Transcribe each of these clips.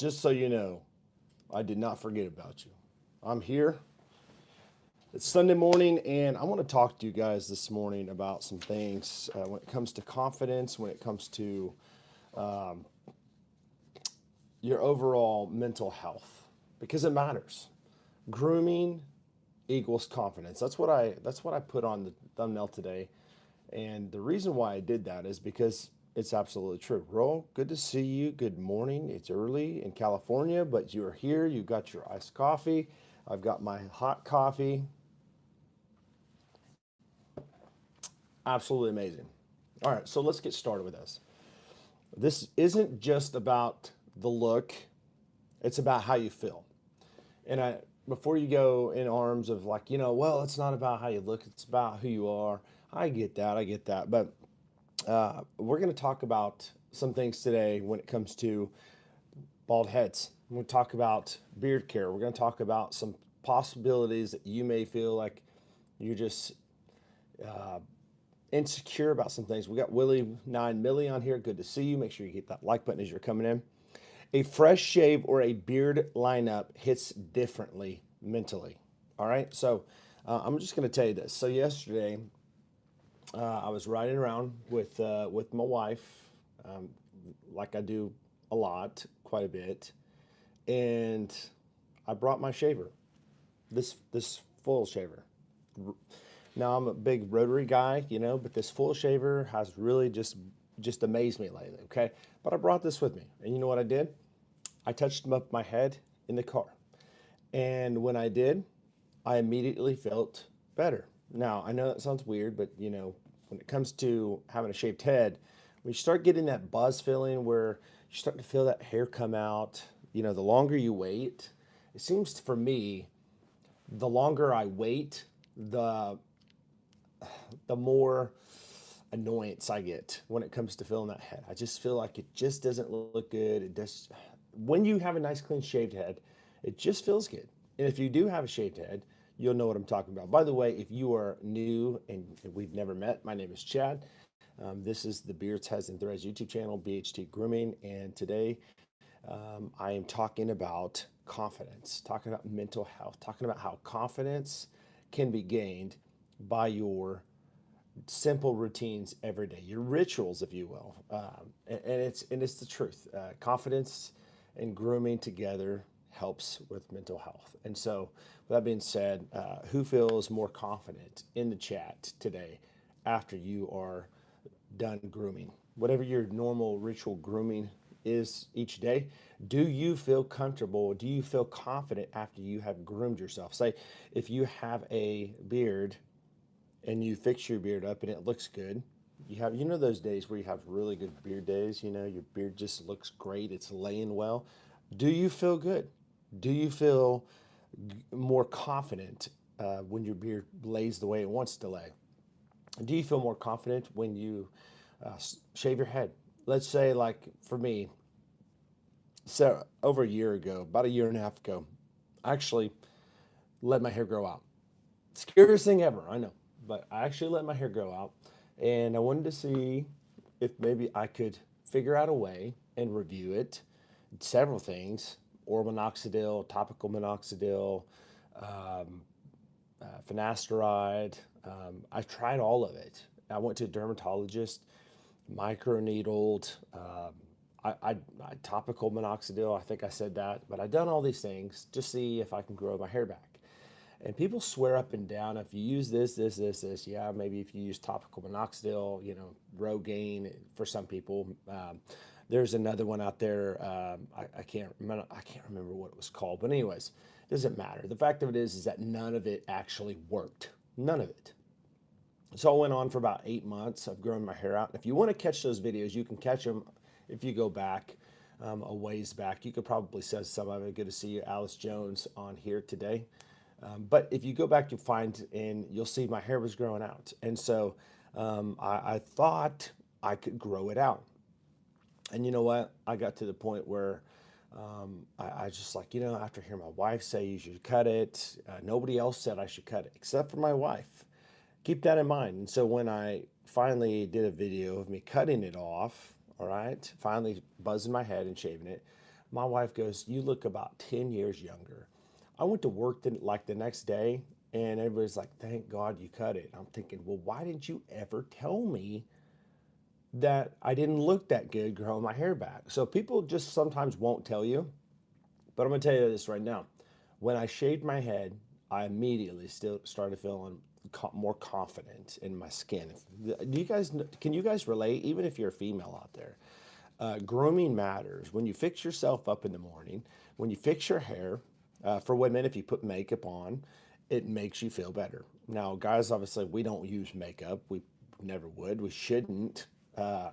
Just so you know, I did not forget about you. I'm here. It's Sunday morning, and I want to talk to you guys this morning about some things when it comes to confidence, when it comes to your overall mental health, because it matters. Grooming equals confidence. That's what I put on the thumbnail today, and the reason why I did that is because it's absolutely true. Ro, good to see you. Good morning. It's early in California, but you're here. You got your iced coffee. I've got my hot coffee. Absolutely amazing. All right, so let's get started with this. This isn't just about the look, it's about how you feel. And before you go in arms of like, well, it's not about how you look, it's about who you are. I get that. But we're going to talk about some things today when it comes to bald heads. We're going to talk about beard care. We're going to talk about some possibilities that you may feel like you're just insecure about some things. We got Willie 9 Millie on here. Good to see you. Make sure you hit that like button as you're coming in. A fresh shave or a beard lineup hits differently mentally. All right. So I'm just going to tell you this. So yesterday, I was riding around with my wife, um, like I do a lot, quite a bit, and I brought my shaver. This full shaver. Now I'm a big rotary guy, but this full shaver has really just amazed me lately. Okay, but I brought this with me, and you know what I did? I touched them up my head in the car, and when I did, I immediately felt better. Now I know that sounds weird, but when it comes to having a shaved head, when you start getting that buzz feeling where you start to feel that hair come out, the longer you wait, it seems for me, the longer I wait, the the more annoyance I get when it comes to filling that head. I just feel like it just doesn't look good. It just when you have a nice clean shaved head, it just feels good. And if you do have a shaved head, you'll know what I'm talking about. By the way, if you are new and we've never met, my name is Chad. This is the Beards, Heads, and Threads YouTube channel, BHT Grooming, and today I am talking about confidence, talking about mental health, talking about how confidence can be gained by your simple routines every day, your rituals, if you will. And it's the truth. Confidence and grooming together helps with mental health. And so, with that being said, who feels more confident in the chat today after you are done grooming? Whatever your normal ritual grooming is each day, do you feel comfortable? Do you feel confident after you have groomed yourself? Say, if you have a beard and you fix your beard up and it looks good. You have, those days where you have really good beard days, your beard just looks great, it's laying well. Do you feel good? Do you feel more confident when your beard lays the way it wants to lay? Do you feel more confident when you shave your head? Let's say, like for me, so over a year ago, about a year and a half ago, I actually let my hair grow out. Scariest thing ever, I know. But I actually let my hair grow out, and I wanted to see if maybe I could figure out a way and review it. Several things: oral minoxidil, topical minoxidil, um, finasteride. I tried all of it. I went to a dermatologist, microneedled. Topical minoxidil. I think I said that, but I've done all these things to see if I can grow my hair back. And people swear up and down if you use this, yeah, maybe if you use topical minoxidil, Rogaine for some people. There's another one out there. I can't remember what it was called, but anyways, it doesn't matter. The fact of it is that none of it actually worked. None of it. So I went on for about 8 months of growing my hair out. And if you want to catch those videos, you can catch them if you go back a ways back. You could probably say some of it. Good to see you, Alice Jones, on here today. But if you go back, you'll find and you'll see my hair was growing out. And so I thought I could grow it out. And you know what? I got to the point where I just like, after hearing my wife say you should cut it, nobody else said I should cut it except for my wife. Keep that in mind. And so when I finally did a video of me cutting it off, all right, finally buzzing my head and shaving it, My wife goes, "You look about 10 years younger." I went to work like the next day, and everybody's like, "Thank God you cut it." I'm thinking, well, why didn't you ever tell me that I didn't look that good growing my hair back? So people just sometimes won't tell you. But I'm gonna tell you this right now. When I shaved my head, I immediately still started feeling more confident in my skin. Do you guys can you guys relate? Even if you're a female out there, grooming matters. When you fix yourself up in the morning, when you fix your hair, for women, if you put makeup on, it makes you feel better. Now, guys, obviously, we don't use makeup. We never would. We shouldn't. I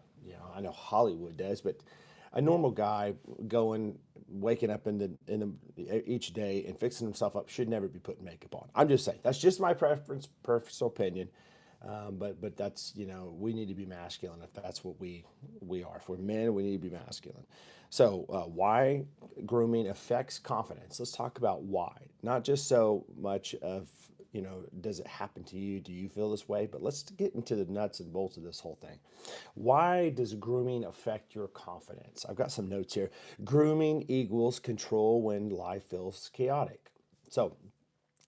know Hollywood does, but a normal guy going, waking up each day and fixing himself up should never be putting makeup on. I'm just saying that's just my personal opinion. But that's, we need to be masculine if that's what we are. If we're men, we need to be masculine. So why grooming affects confidence? Let's talk about why. Not just so much of, does it happen to you? Do you feel this way? But let's get into the nuts and bolts of this whole thing. Why does grooming affect your confidence? I've got some notes here. Grooming equals control when life feels chaotic. So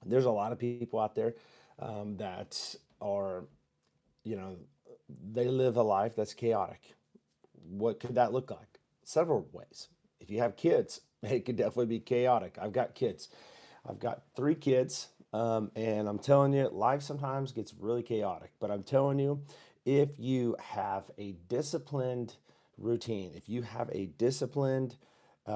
there's a lot of people out there that are, you know, they live a life that's chaotic. What could that look like? Several ways. If you have kids, it could definitely be chaotic. I've got kids. I've got three kids, and I'm telling you, life sometimes gets really chaotic. But I'm telling you, if you have a disciplined routine, if you have a disciplined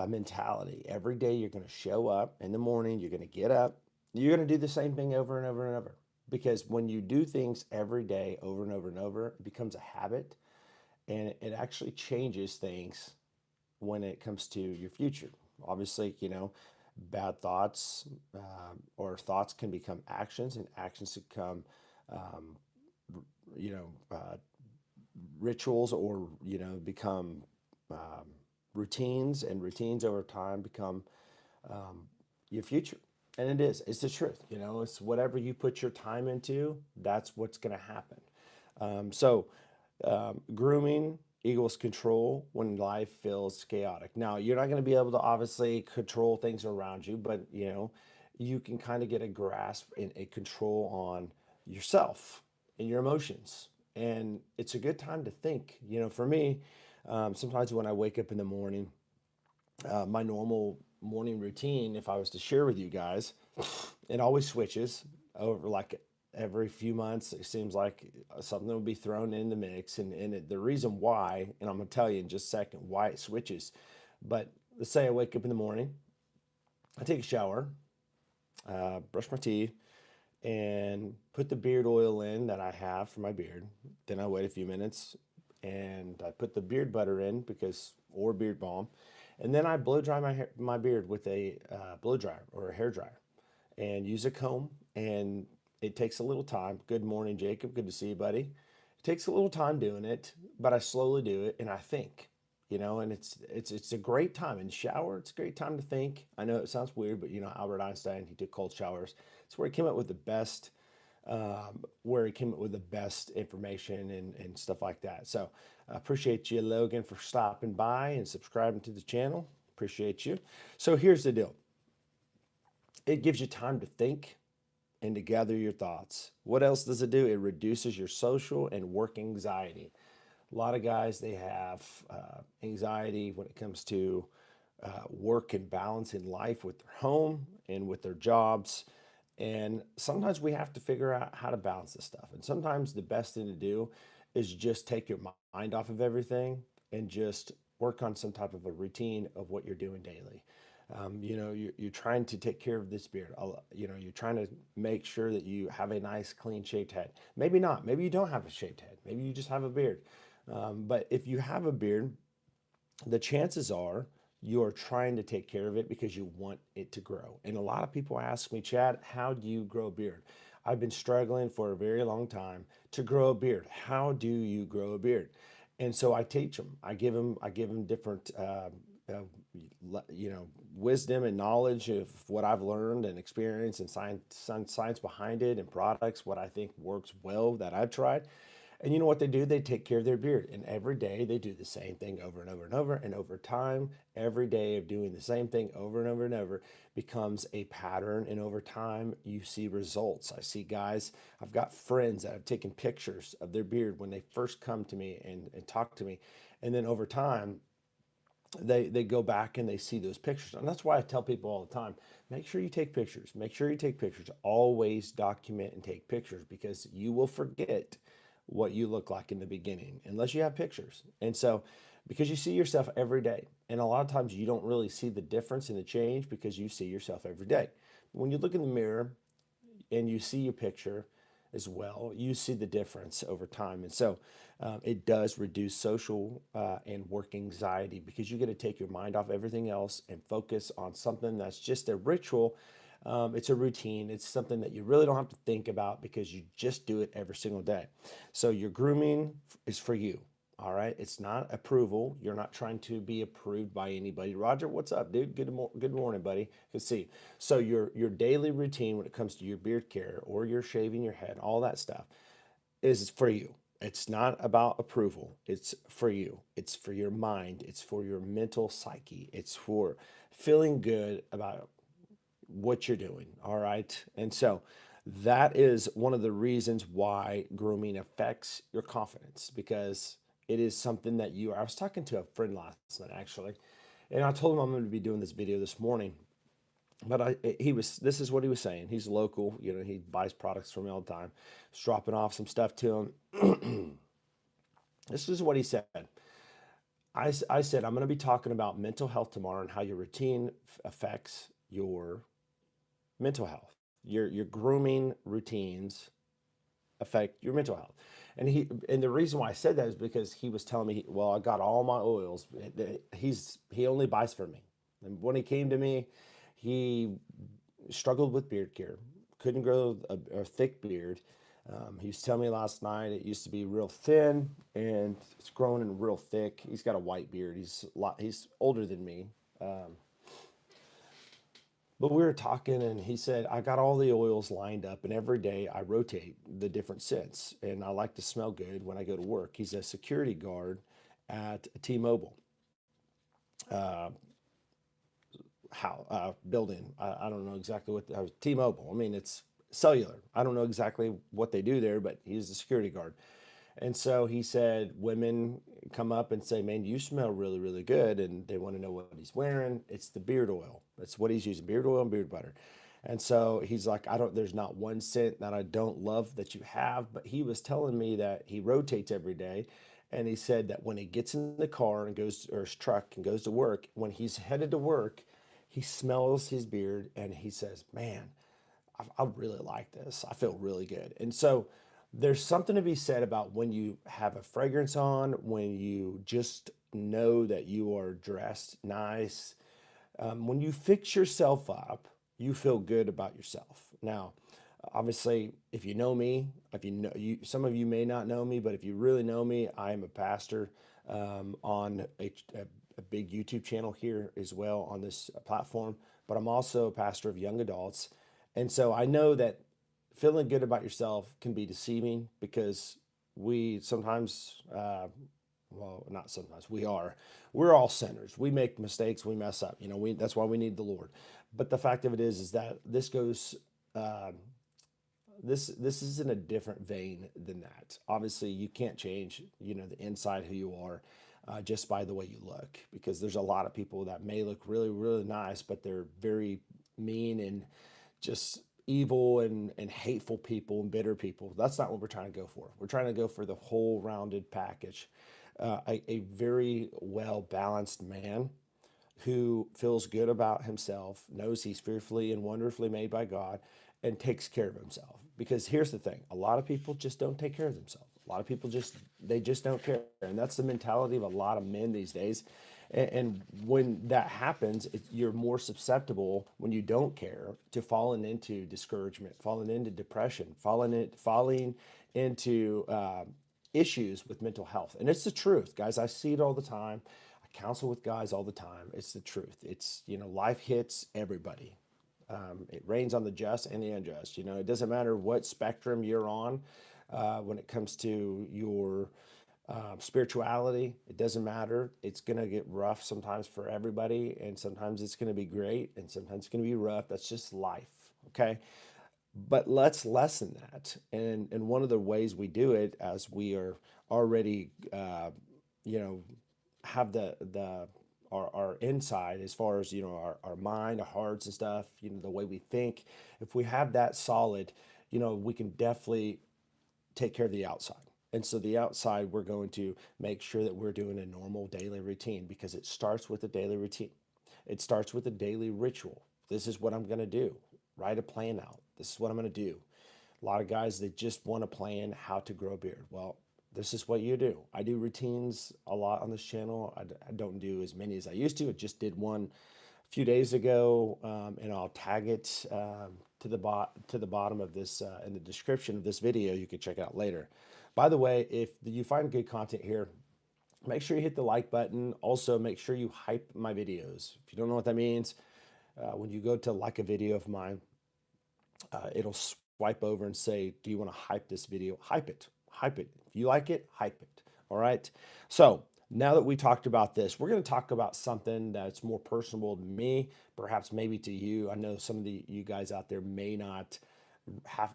mentality, every day you're going to show up in the morning, you're going to get up, you're going to do the same thing over and over and over. Because when you do things every day over and over and over, it becomes a habit, and it actually changes things when it comes to your future. Obviously, bad thoughts or thoughts can become actions, and actions become, um, you know, uh, rituals, or become um, routines, and routines over time become your future. And it's the truth. It's whatever you put your time into, that's what's going to happen. Grooming equals control when life feels chaotic. Now, you're not going to be able to obviously control things around you, but you can kind of get a grasp and a control on yourself and your emotions. And it's a good time to think. For me, sometimes when I wake up in the morning, my normal morning routine, if I was to share with you guys, it always switches over like every few months. It seems like something will be thrown in the mix. And the reason why, and I'm going to tell you in just a second why it switches. But let's say I wake up in the morning, I take a shower, brush my teeth, and put the beard oil in that I have for my beard. Then I wait a few minutes and I put the beard butter in or beard balm. And then I blow dry my beard with a blow dryer or a hair dryer, and use a comb. And it takes a little time. Good morning, Jacob. Good to see you, buddy. It takes a little time doing it, but I slowly do it and I think. And it's a great time in the shower. It's a great time to think. I know it sounds weird, but Albert Einstein, he took cold showers. It's where he came up with the best, information and stuff like that. So I appreciate you, Logan, for stopping by and subscribing to the channel. Appreciate you. So here's the deal. It gives you time to think and to gather your thoughts. What else does it do? It reduces your social and work anxiety. A lot of guys, they have anxiety when it comes to work and balance in life with their home and with their jobs. And sometimes we have to figure out how to balance this stuff. And sometimes the best thing to do is just take your mind off of everything and just work on some type of a routine of what you're doing daily. You're trying to take care of this beard. You're trying to make sure that you have a nice, clean shaved head. Maybe not. Maybe you don't have a shaved head. Maybe you just have a beard. But if you have a beard, the chances are you are trying to take care of it because you want it to grow. And a lot of people ask me, Chad, how do you grow a beard? I've been struggling for a very long time to grow a beard. How do you grow a beard? And so I teach them. I give them different, wisdom and knowledge of what I've learned and experience and science behind it and products, what I think works well that I've tried. And you know what they do? They take care of their beard. And every day they do the same thing over and over and over. And over time, every day of doing the same thing over and over and over becomes a pattern. And over time, you see results. I see guys, I've got friends that have taken pictures of their beard when they first come to me and talk to me. And then over time, they go back and they see those pictures. And that's why I tell people all the time, make sure you take pictures. Make sure you take pictures. Always document and take pictures, because you will forget what you look like in the beginning unless you have pictures. And so, because you see yourself every day, and a lot of times you don't really see the difference in the change because you see yourself every day. When you look in the mirror and you see your picture as well, you see the difference over time. And so it does reduce social and work anxiety, because you get to take your mind off everything else and focus on something that's just a ritual. It's a routine. It's something that you really don't have to think about because you just do it every single day. So your grooming is for you. All right. It's not approval. You're not trying to be approved by anybody. Roger, what's up, dude? Good morning, buddy. Good to see you. So your daily routine when it comes to your beard care or your shaving your head, all that stuff is for you. It's not about approval. It's for you. It's for your mind. It's for your mental psyche. It's for feeling good about what you're doing. All right. And so that is one of the reasons why grooming affects your confidence, because it is something that I was talking to a friend last night actually, and I told him I'm going to be doing this video this morning. But this is what he was saying. He's local, he buys products from me all the time. I was dropping off some stuff to him. This is what he said. I said, I'm going to be talking about mental health tomorrow and how your routine affects your mental health. Your grooming routines affect your mental health. And the reason why I said that is because he was telling me, well, I got all my oils. He only buys for me. And when he came to me, he struggled with beard care, couldn't grow a thick beard. He was telling me last night it used to be real thin and it's growing in real thick. He's got a white beard. He's older than me. But we were talking and he said, I got all the oils lined up and every day I rotate the different scents and I like to smell good when I go to work. He's a security guard at T-Mobile building. I don't know exactly what T-Mobile. I mean, it's cellular. I don't know exactly what they do there, but he's a security guard. And so he said, women come up and say, man, you smell really, really good. And they want to know what he's wearing. It's the beard oil. That's what he's using, beard oil and beard butter. And so he's like, there's not one scent that I don't love that you have. But he was telling me that he rotates every day. And he said that when he gets in the car and or his truck and goes to work, when he's headed to work, he smells his beard and he says, man, I really like this. I feel really good. And so there's something to be said about when you have a fragrance on, when you just know that you are dressed nice. When you fix yourself up, you feel good about yourself. Now, obviously, if you know me, if you know you, some of you may not know me, but if you really know me, I am a pastor on a big YouTube channel here as well on this platform. But I'm also a pastor of young adults, and so I know that feeling good about yourself can be deceiving because we sometimes, well, not sometimes, we're all sinners. We make mistakes, we mess up. That's why we need the Lord. But the fact of it is that this goes. This is in a different vein than that. Obviously, you can't change, the inside who you are just by the way you look, because there's a lot of people that may look really, really nice, but they're very mean and just evil and hateful people and bitter people. That's not what we're trying to go for. We're trying to go for the whole rounded package. A very well balanced man who feels good about himself, knows he's fearfully and wonderfully made by God, and takes care of himself. Because here's the thing, a lot of people just don't take care of themselves. A lot of people they just don't care. And that's the mentality of a lot of men these days. And when that happens, you're more susceptible when you don't care to falling into discouragement, falling into depression, falling into issues with mental health. And it's the truth, guys. I see it all the time. I counsel with guys all the time. It's the truth. It's, life hits everybody. It rains on the just and the unjust. It doesn't matter what spectrum you're on. when it comes to your spirituality. It doesn't matter. It's going to get rough sometimes for everybody, and sometimes it's going to be great, and sometimes it's going to be rough. That's just life. Okay. But let's lessen that. And one of the ways we do it, as we are already, you know, have the our inside, as far as, our mind, our hearts and stuff, the way we think, if we have that solid, we can definitely take care of the outside. And so the outside, we're going to make sure that we're doing a normal daily routine, because it starts with a daily routine. It starts with a daily ritual. This is what I'm going to do. Write a plan out. This is what I'm going to do. A lot of guys, they just want to plan how to grow a beard. Well, this is what you do. I do routines a lot on this channel. I don't do as many as I used to. I just did one a few days ago, and I'll tag it to the bottom of this, in the description of this video. You can check it out later. By the way, if you find good content here, make sure you hit the like button. Also, make sure you hype my videos. If you don't know what that means, when you go to like a video of mine, it'll swipe over and say, do you want to hype this video? Hype it. Hype it. If you like it, hype it. All right. So now that we talked about this, we're going to talk about something that's more personable to me, perhaps maybe to you. I know some of you guys out there may not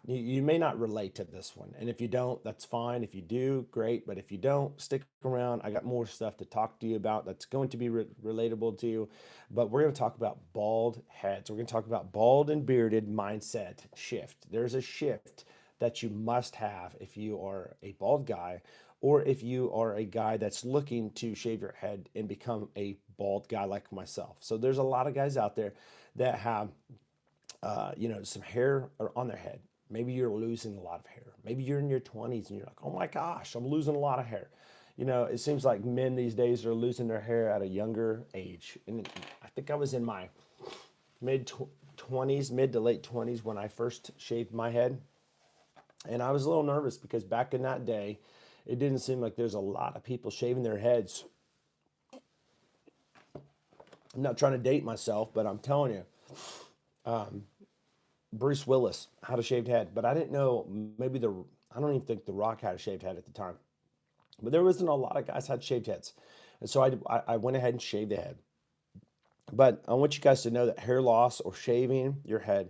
you may not relate to this one. And if you don't, that's fine. If you do, great. But if you don't, stick around. I got more stuff to talk to you about that's going to be relatable to you. But we're going to talk about bald heads. We're going to talk about bald and bearded mindset shift. There's a shift that you must have if you are a bald guy, or if you are a guy that's looking to shave your head and become a bald guy like myself. So there's a lot of guys out there that have some hair on their head. Maybe you're losing a lot of hair. Maybe you're in your 20s and you're like, oh my gosh, I'm losing a lot of hair. It seems like men these days are losing their hair at a younger age. And I think I was in my mid 20s, mid to late 20s, when I first shaved my head. And I was a little nervous, because back in that day, it didn't seem like there's a lot of people shaving their heads. I'm not trying to date myself, but I'm telling you, Bruce Willis had a shaved head, but I didn't know, I don't even think The Rock had a shaved head at the time. But there wasn't a lot of guys had shaved heads. And so I went ahead and shaved the head. But I want you guys to know that hair loss or shaving your head,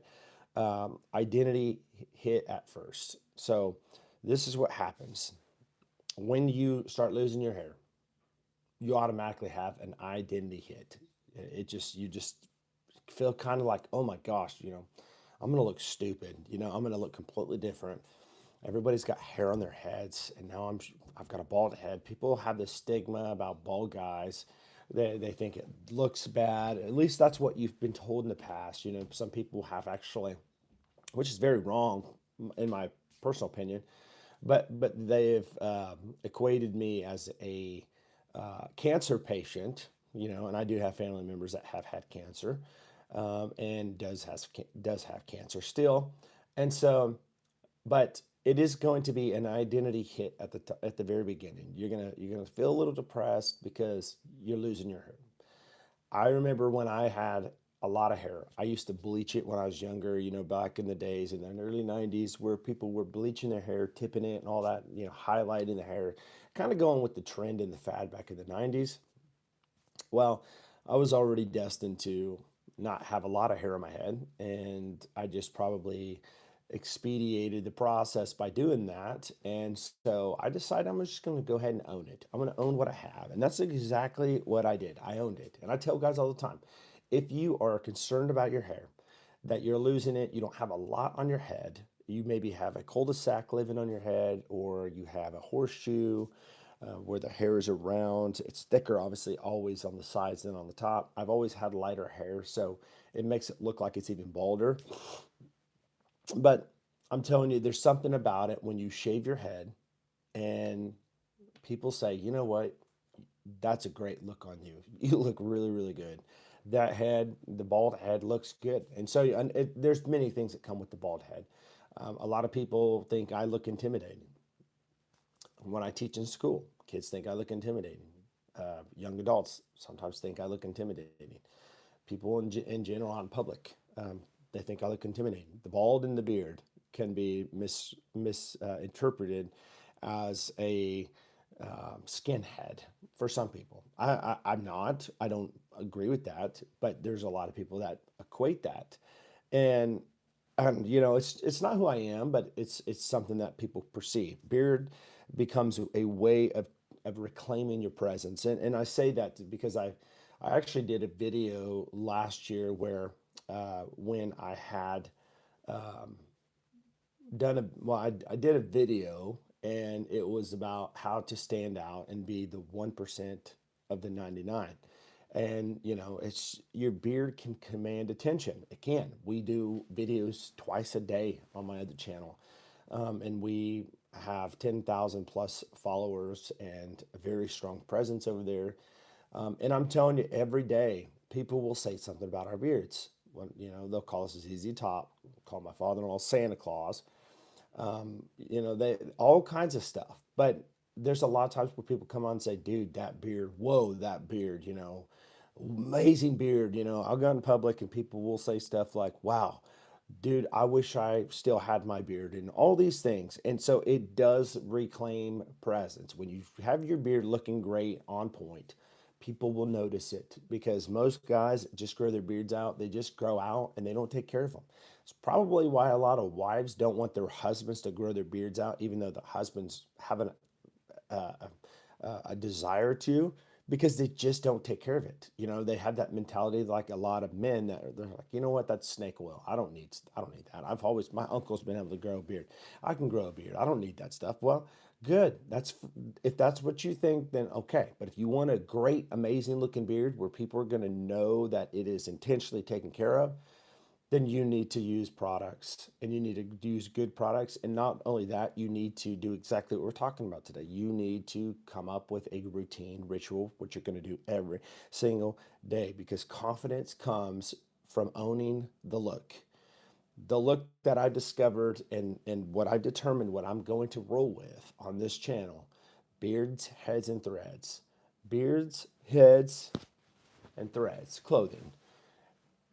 identity hit at first. So this is what happens. When you start losing your hair, you automatically have an identity hit. You just feel kind of like, oh my gosh, I'm gonna look stupid. I'm gonna look completely different. Everybody's got hair on their heads, and now I've got a bald head. People have this stigma about bald guys. They think it looks bad. At least that's what you've been told in the past. Some people have actually, which is very wrong in my personal opinion, but they've equated me as a cancer patient. And I do have family members that have had cancer, and does have cancer still, and so, but it is going to be an identity hit at the very beginning. You're gonna feel a little depressed because you're losing your hair. I remember when I had a lot of hair. I used to bleach it when I was younger, back in the days in the early 90s, where people were bleaching their hair, tipping it and all that, highlighting the hair, kind of going with the trend and the fad back in the 90s. Well, I was already destined to not have a lot of hair on my head, and I just probably expedited the process by doing that. And so I decided I'm just going to go ahead and own it. I'm going to own what I have. And that's exactly what I did. I owned it. And I tell guys all the time, if you are concerned about your hair, that you're losing it, you don't have a lot on your head, you maybe have a cul-de-sac living on your head, or you have a horseshoe, where the hair is around. It's thicker, obviously, always on the sides than on the top. I've always had lighter hair, so it makes it look like it's even balder. But I'm telling you, there's something about it when you shave your head and people say, you know what, that's a great look on you. You look really, really good. That head, the bald head looks good. And so there's many things that come with the bald head. A lot of people think I look intimidating. When I teach in school, kids think I look intimidating. Young adults sometimes think I look intimidating. People in general out in public, they think I look intimidating. The bald and the beard. can be misinterpreted as a skinhead for some people. I'm not. I don't agree with that, but there's a lot of people that equate that, and it's not who I am, but it's something that people perceive. Beard becomes a way of reclaiming your presence, and I say that because I actually did a video last year where when I had done I did a video and it was about how to stand out and be the 1% of the 99. And it's your beard can command attention. It can. We do videos twice a day on my other channel, and we have 10,000 plus followers and a very strong presence over there. And I'm telling you, every day people will say something about our beards. When they'll call us ZZ Top, call my father-in-law Santa Claus, they all kinds of stuff. But there's a lot of times where people come on and say, dude, that beard, whoa, that beard, amazing beard. I'll go in public and people will say stuff like, wow, dude, I wish I still had my beard, and all these things. And so it does reclaim presence. When you have your beard looking great, on point, people will notice it, because most guys just grow their beards out. They just grow out and they don't take care of them. It's probably why a lot of wives don't want their husbands to grow their beards out, even though the husbands have uh, a desire to, because they just don't take care of it. They have that mentality like a lot of men that they're like, you know what, that's snake oil. I don't need that. My uncle's been able to grow a beard. I can grow a beard. I don't need that stuff. Well, good. If that's what you think, then okay. But if you want a great, amazing looking beard where people are going to know that it is intentionally taken care of, then you need to use products, and you need to use good products. And not only that, you need to do exactly what we're talking about today. You need to come up with a routine ritual, which you're going to do every single day, because confidence comes from owning the look that I discovered, and what I determined what I'm going to roll with on this channel: beards, heads, and threads. Beards, heads, and threads, clothing.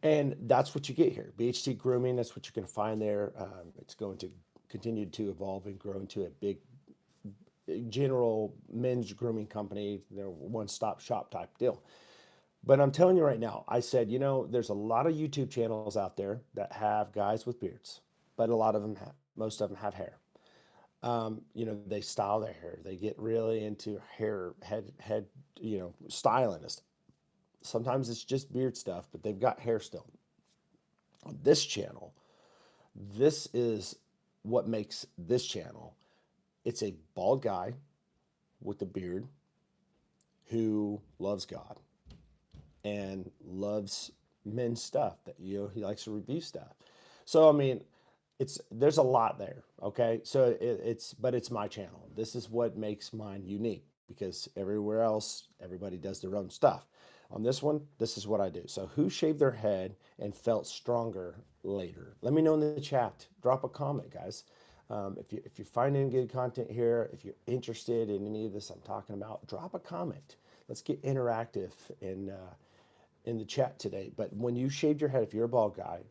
And that's what you get here. BHT Grooming, that's what you're going to find there. It's going to continue to evolve and grow into a big general men's grooming company, one-stop shop type deal. But I'm telling you right now, I said, there's a lot of YouTube channels out there that have guys with beards, but most of them have hair. They style their hair. They get really into head, styling. Sometimes it's just beard stuff, but they've got hair still. On this channel, this is what makes this channel. It's a bald guy with a beard who loves God and loves men's stuff. That he likes to review stuff. So I mean, there's a lot there. Okay, so it's my channel. This is what makes mine unique, because everywhere else everybody does their own stuff. On this one, this is what I do. So who shaved their head and felt stronger later? Let me know in the chat. Drop a comment, guys. If you're finding good content here, if you're interested in any of this I'm talking about, drop a comment. Let's get interactive in the chat today. But when you shaved your head, if you're a bald guy,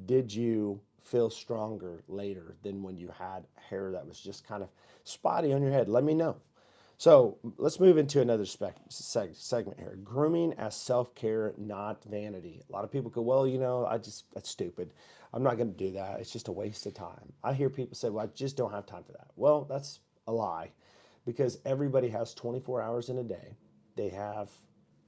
did you feel stronger later than when you had hair that was just kind of spotty on your head? Let me know. So let's move into another segment here. Grooming as self-care, not vanity. A lot of people go, well, that's stupid. I'm not going to do that. It's just a waste of time. I hear people say, well, I just don't have time for that. Well, that's a lie, because everybody has 24 hours in a day. They have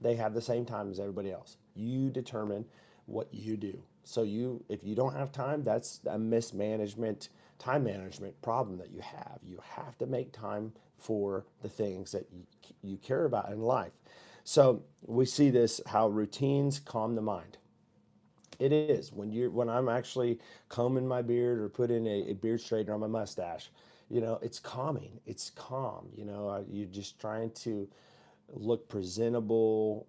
the same time as everybody else. You determine what you do. So if you don't have time, that's a time management problem that you have. You have to make time for the things that you care about in life. So we see this, how routines calm the mind. It is when I'm actually combing my beard or putting a beard straightener on my mustache, it's calming. It's calm. You're just trying to look presentable,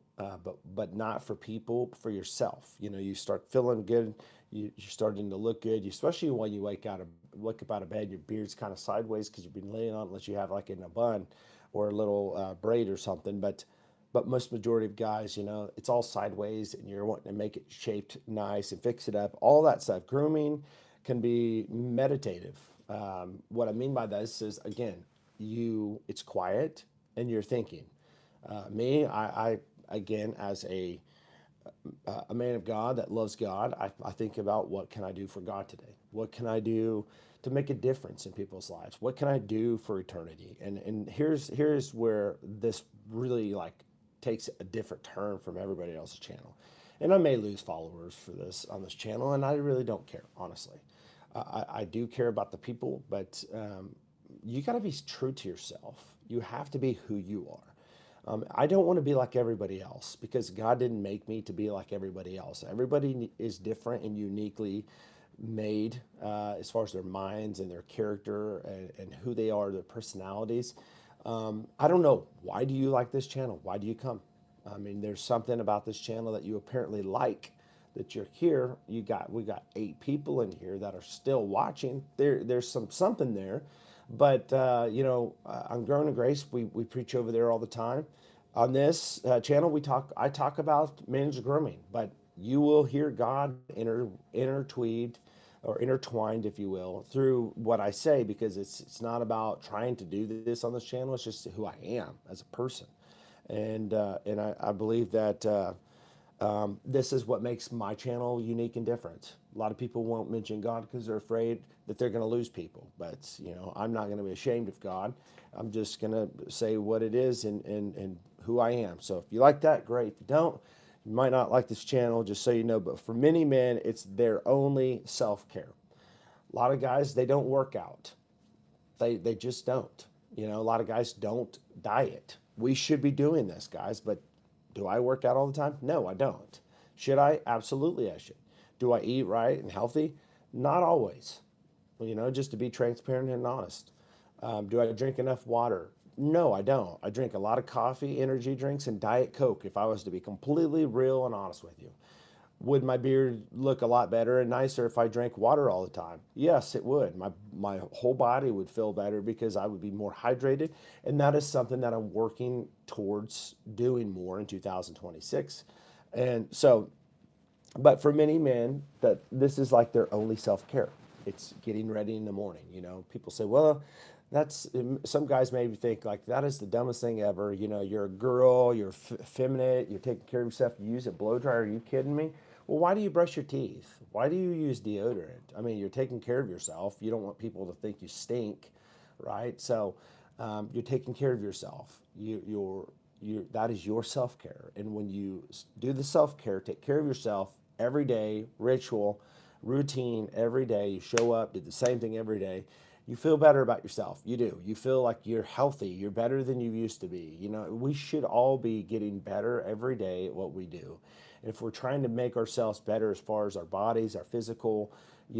but not for people, for yourself. You start feeling good. You're starting to look good, especially when you wake up out of bed. Your beard's kind of sideways because you've been laying on, unless you have like in a bun or a little braid or something. But most majority of guys, it's all sideways, and you're wanting to make it shaped nice and fix it up. All that stuff. Grooming can be meditative. What I mean by this is, again, it's quiet and you're thinking. Me, I again, as a man of God that loves God, I think about what can I do for God today? What can I do to make a difference in people's lives? What can I do for eternity? And here's where this really like takes a different turn from everybody else's channel. And I may lose followers for this on this channel, and I really don't care, honestly. I do care about the people, but you got to be true to yourself. You have to be who you are. I don't want to be like everybody else because God didn't make me to be like everybody else. Everybody is different and uniquely made as far as their minds and their character and who they are, their personalities. I don't know. Why do you like this channel? Why do you come? I mean, there's something about this channel that you apparently like that you're here. We got 8 people in here that are still watching. There's something there. But on Growing in Grace, we preach over there all the time. On this channel, I talk about men's grooming, but you will hear God intertwined or intertwined, if you will, through what I say, because it's not about trying to do this on this channel. It's just who I am as a person, and I believe that this is what makes my channel unique and different. A lot of people won't mention God because they're afraid that they're going to lose people. But, I'm not going to be ashamed of God. I'm just going to say what it is and who I am. So if you like that, great. If you don't, you might not like this channel, just so you know. But for many men, it's their only self-care. A lot of guys, they don't work out. They just don't. A lot of guys don't diet. We should be doing this, guys, but do I work out all the time? No, I don't. Should I? Absolutely, I should. Do I eat right and healthy? Not always. Just to be transparent and honest. Do I drink enough water? No, I don't. I drink a lot of coffee, energy drinks, and Diet Coke if I was to be completely real and honest with you. Would my beard look a lot better and nicer if I drank water all the time? Yes, it would. My whole body would feel better because I would be more hydrated, and that is something that I'm working towards doing more in 2026. And so, but for many men, that this is like their only self-care. It's getting ready in the morning. People say, well, that's some guys maybe think like that is the dumbest thing ever. You're a girl, you're effeminate, you're taking care of yourself. You use a blow dryer. Are you kidding me? Well, why do you brush your teeth? Why do you use deodorant? I mean, you're taking care of yourself. You don't want people to think you stink, right? So you're taking care of yourself. That is your self-care. And when you do the self-care, take care of yourself every day, ritual, routine every day, you show up, do the same thing every day, you feel better about yourself. You do. You feel like you're healthy. You're better than you used to be. We should all be getting better every day at what we do. And if we're trying to make ourselves better as far as our bodies, our physical,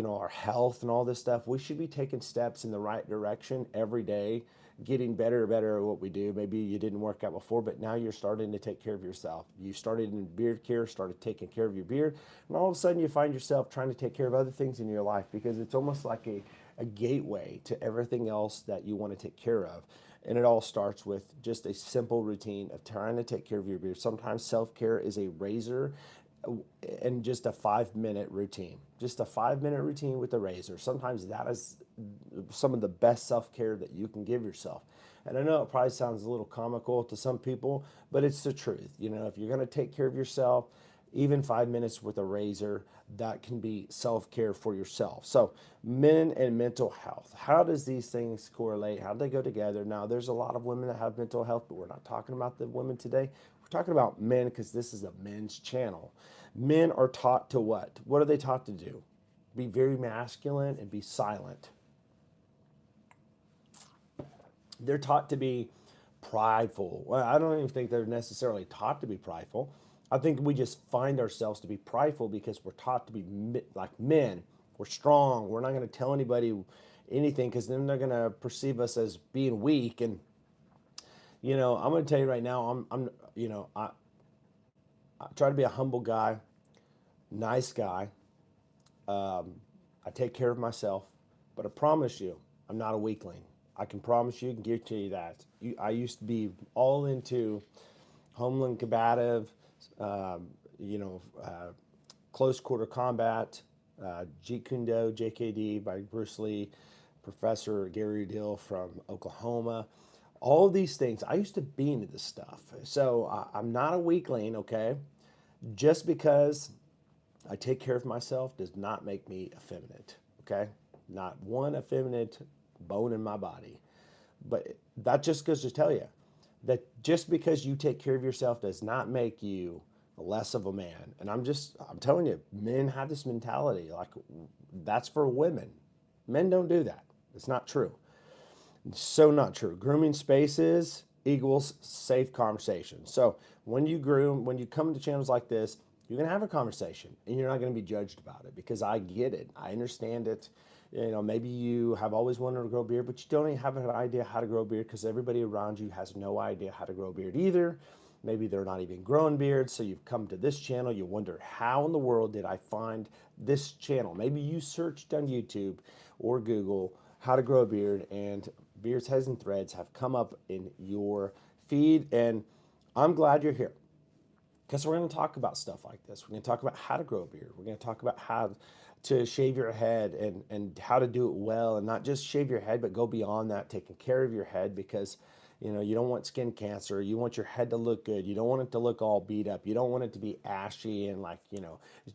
our health and all this stuff, we should be taking steps in the right direction every day, getting better and better at what we do. Maybe you didn't work out before, but now you're starting to take care of yourself. You started in beard care, started taking care of your beard, and all of a sudden you find yourself trying to take care of other things in your life because it's almost like a gateway to everything else that you want to take care of. And it all starts with just a simple routine of trying to take care of your beard. Sometimes self-care is a razor and just a 5-minute routine. Just a 5-minute routine with a razor. Sometimes that is some of the best self-care that you can give yourself. And I know it probably sounds a little comical to some people, but it's the truth. If you're going to take care of yourself, even 5 minutes with a razor, that can be self-care for yourself. So men and mental health, how does these things correlate? How do they go together? Now, there's a lot of women that have mental health, but we're not talking about the women today. We're talking about men because this is a men's channel. Men are taught to what? What are they taught to do? Be very masculine and be silent. They're taught to be prideful. Well, I don't even think they're necessarily taught to be prideful. I think we just find ourselves to be prideful because we're taught to be like men. We're strong. We're not going to tell anybody anything because then they're going to perceive us as being weak. And I'm going to tell you right now, I try to be a humble guy, nice guy. I take care of myself, but I promise you, I'm not a weakling. I can promise you and guarantee you that. I used to be all into homeland combative, um, you know, uh, close quarter combat. Jeet Kune Do, JKD by Bruce Lee, Professor Gary Dill from Oklahoma. All of these things, I used to be into this stuff. So I'm not a weakling, okay? Just because I take care of myself does not make me effeminate, okay? Not one effeminate bone in my body. But that just goes to tell you that just because you take care of yourself does not make you less of a man. And I'm telling you, men have this mentality like that's for women. Men don't do that. It's not true. It's so not true. Grooming spaces equals safe conversation. So when you groom, when you come to channels like this, you're gonna have a conversation and you're not gonna be judged about it because I get it. I understand it. You know, maybe you have always wanted to grow a beard, but you don't even have an idea how to grow a beard because everybody around you has no idea how to grow a beard either. Maybe they're not even growing beards, so you've come to this channel. You wonder, how in the world did I find this channel? Maybe you searched on YouTube or Google how to grow a beard, and Beards, Heads, and Threads have come up in your feed. And I'm glad you're here because we're going to talk about stuff like this. We're going to talk about how to grow a beard. We're going to talk about how to shave your head and how to do it well, and not just shave your head, but go beyond that, taking care of your head because you know you don't want skin cancer. You want your head to look good. You don't want it to look all beat up. You don't want it to be ashy and like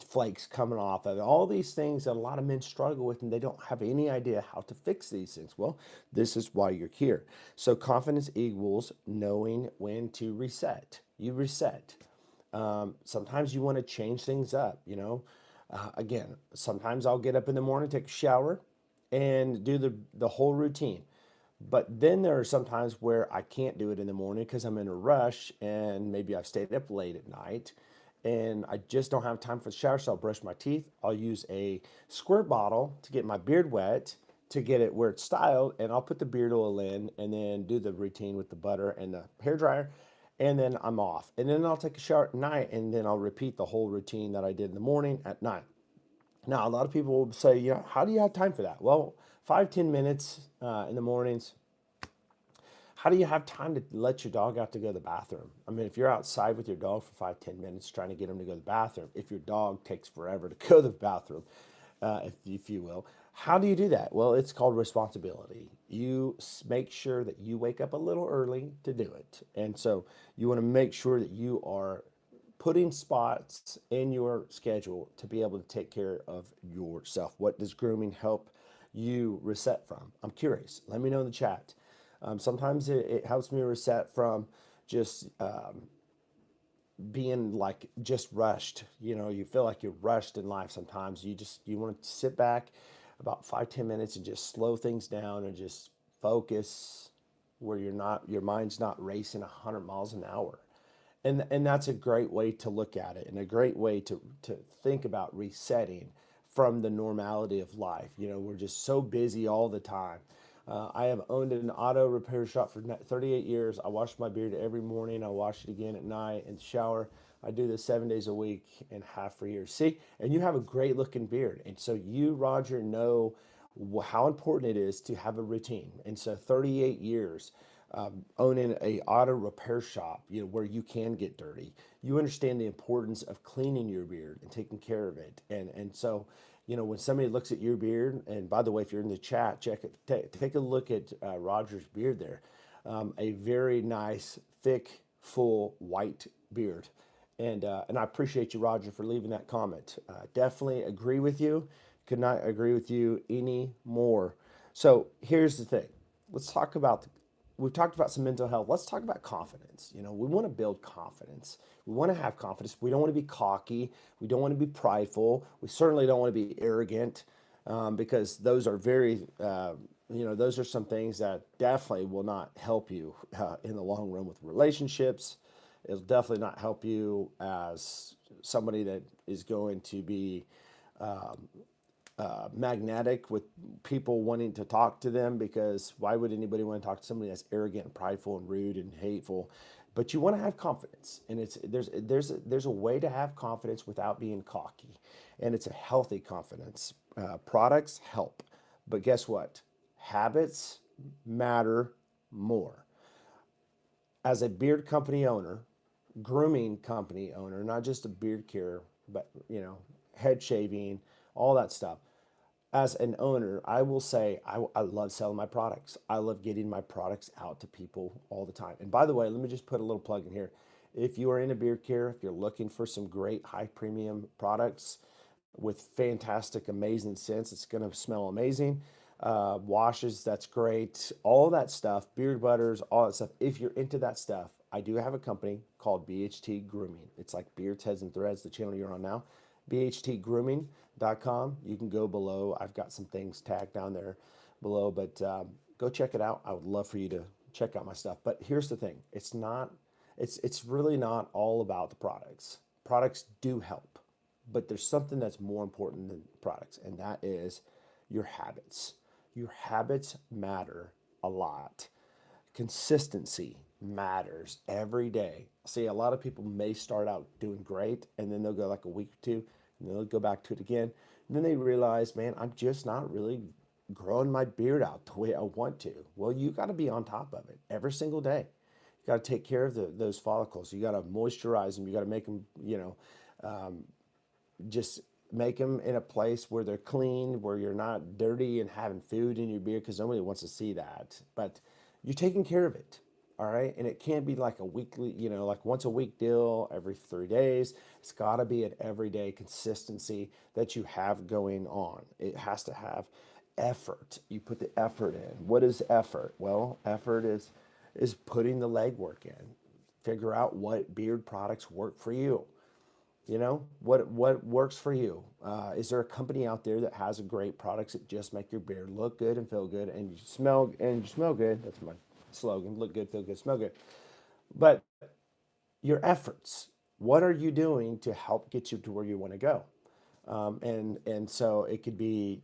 flakes coming off of it. All these things that a lot of men struggle with, and they don't have any idea how to fix these things. Well, this is why you're here. So confidence equals knowing when to reset. You reset. Sometimes you want to change things up, again, sometimes I'll get up in the morning, take a shower, and do the whole routine. But then there are some times where I can't do it in the morning because I'm in a rush and maybe I've stayed up late at night and I just don't have time for the shower. So I'll brush my teeth. I'll use a squirt bottle to get my beard wet to get it where it's styled. And I'll put the beard oil in and then do the routine with the butter and the hair dryer. And then I'm off. And then I'll take a shower at night and then I'll repeat the whole routine that I did in the morning at night. Now, a lot of people will say, how do you have time for that? Well, 5-10 minutes in the mornings. How do you have time to let your dog out to go to the bathroom? I mean, if you're outside with your dog for 5-10 minutes trying to get him to go to the bathroom, if your dog takes forever to go to the bathroom, if you will, how do you do that? Well, it's called responsibility. You make sure that you wake up a little early to do it. And so you want to make sure that you are putting spots in your schedule to be able to take care of yourself. What does grooming help you reset from? I'm curious. Let me know in the chat. Sometimes it helps me reset from just being like just rushed. You feel like you're rushed in life sometimes. You want to sit back about 5-10 minutes and just slow things down and just focus where your mind's not racing 100 miles an hour. And that's a great way to look at it and a great way to think about resetting from the normality of life. We're just so busy all the time. I have owned an auto repair shop for 38 years. I wash my beard every morning. I wash it again at night in the shower. I do this 7 days a week and half for years. See, and you have a great looking beard. And so you, Roger, know how important it is to have a routine. And so 38 years owning a auto repair shop, where you can get dirty. You understand the importance of cleaning your beard and taking care of it. And so, when somebody looks at your beard, and by the way, if you're in the chat, check it, take a look at Roger's beard there. A very nice, thick, full white beard. And I appreciate you, Roger, for leaving that comment. Definitely agree with you. Could not agree with you any more. So here's the thing. Let's talk about we've talked about some mental health. Let's talk about confidence. We want to build confidence. We want to have confidence. We don't want to be cocky. We don't want to be prideful. We certainly don't want to be arrogant because those are those are some things that definitely will not help you in the long run with relationships. It'll definitely not help you as somebody that is going to be magnetic with people wanting to talk to them, because why would anybody want to talk to somebody that's arrogant and prideful and rude and hateful? But you want to have confidence, and there's a way to have confidence without being cocky, and it's a healthy confidence. Products help, but guess what? Habits matter more. As a beard company owner, grooming company owner, not just a beard care, but head shaving, all that stuff. As an owner, I will say I love selling my products. I love getting my products out to people all the time. And by the way, let me just put a little plug in here. If you are in a beard care, if you're looking for some great high premium products with fantastic, amazing scents, it's going to smell amazing. Washes, that's great. All that stuff, beard butters, all that stuff. If you're into that stuff, I do have a company called BHT Grooming. It's like Beards, Heads, and Threads, the channel you're on now. BHTgrooming.com. You can go below. I've got some things tagged down there below, but go check it out. I would love for you to check out my stuff. But here's the thing: it's really not all about the products. Products do help, but there's something that's more important than products, and that is your habits. Your habits matter a lot. Consistency matters every day. See, a lot of people may start out doing great and then they'll go like a week or two and they'll go back to it again. And then they realize, man, I'm just not really growing my beard out the way I want to. Well, you got to be on top of it every single day. You got to take care of those follicles. You got to moisturize them. You got to make them, just make them in a place where they're clean, where you're not dirty and having food in your beard, because nobody wants to see that. But you're taking care of it, all right? And it can't be like a weekly, like once a week deal every 3 days. It's got to be an everyday consistency that you have going on. It has to have effort. You put the effort in. What is effort? Well, effort is putting the legwork in. Figure out what beard products work for you. What works for you. Is there a company out there that has a great products that just make your beard look good and feel good, and you smell good? That's my slogan: look good, feel good, smell good. But your efforts, what are you doing to help get you to where you want to go? And so it could be,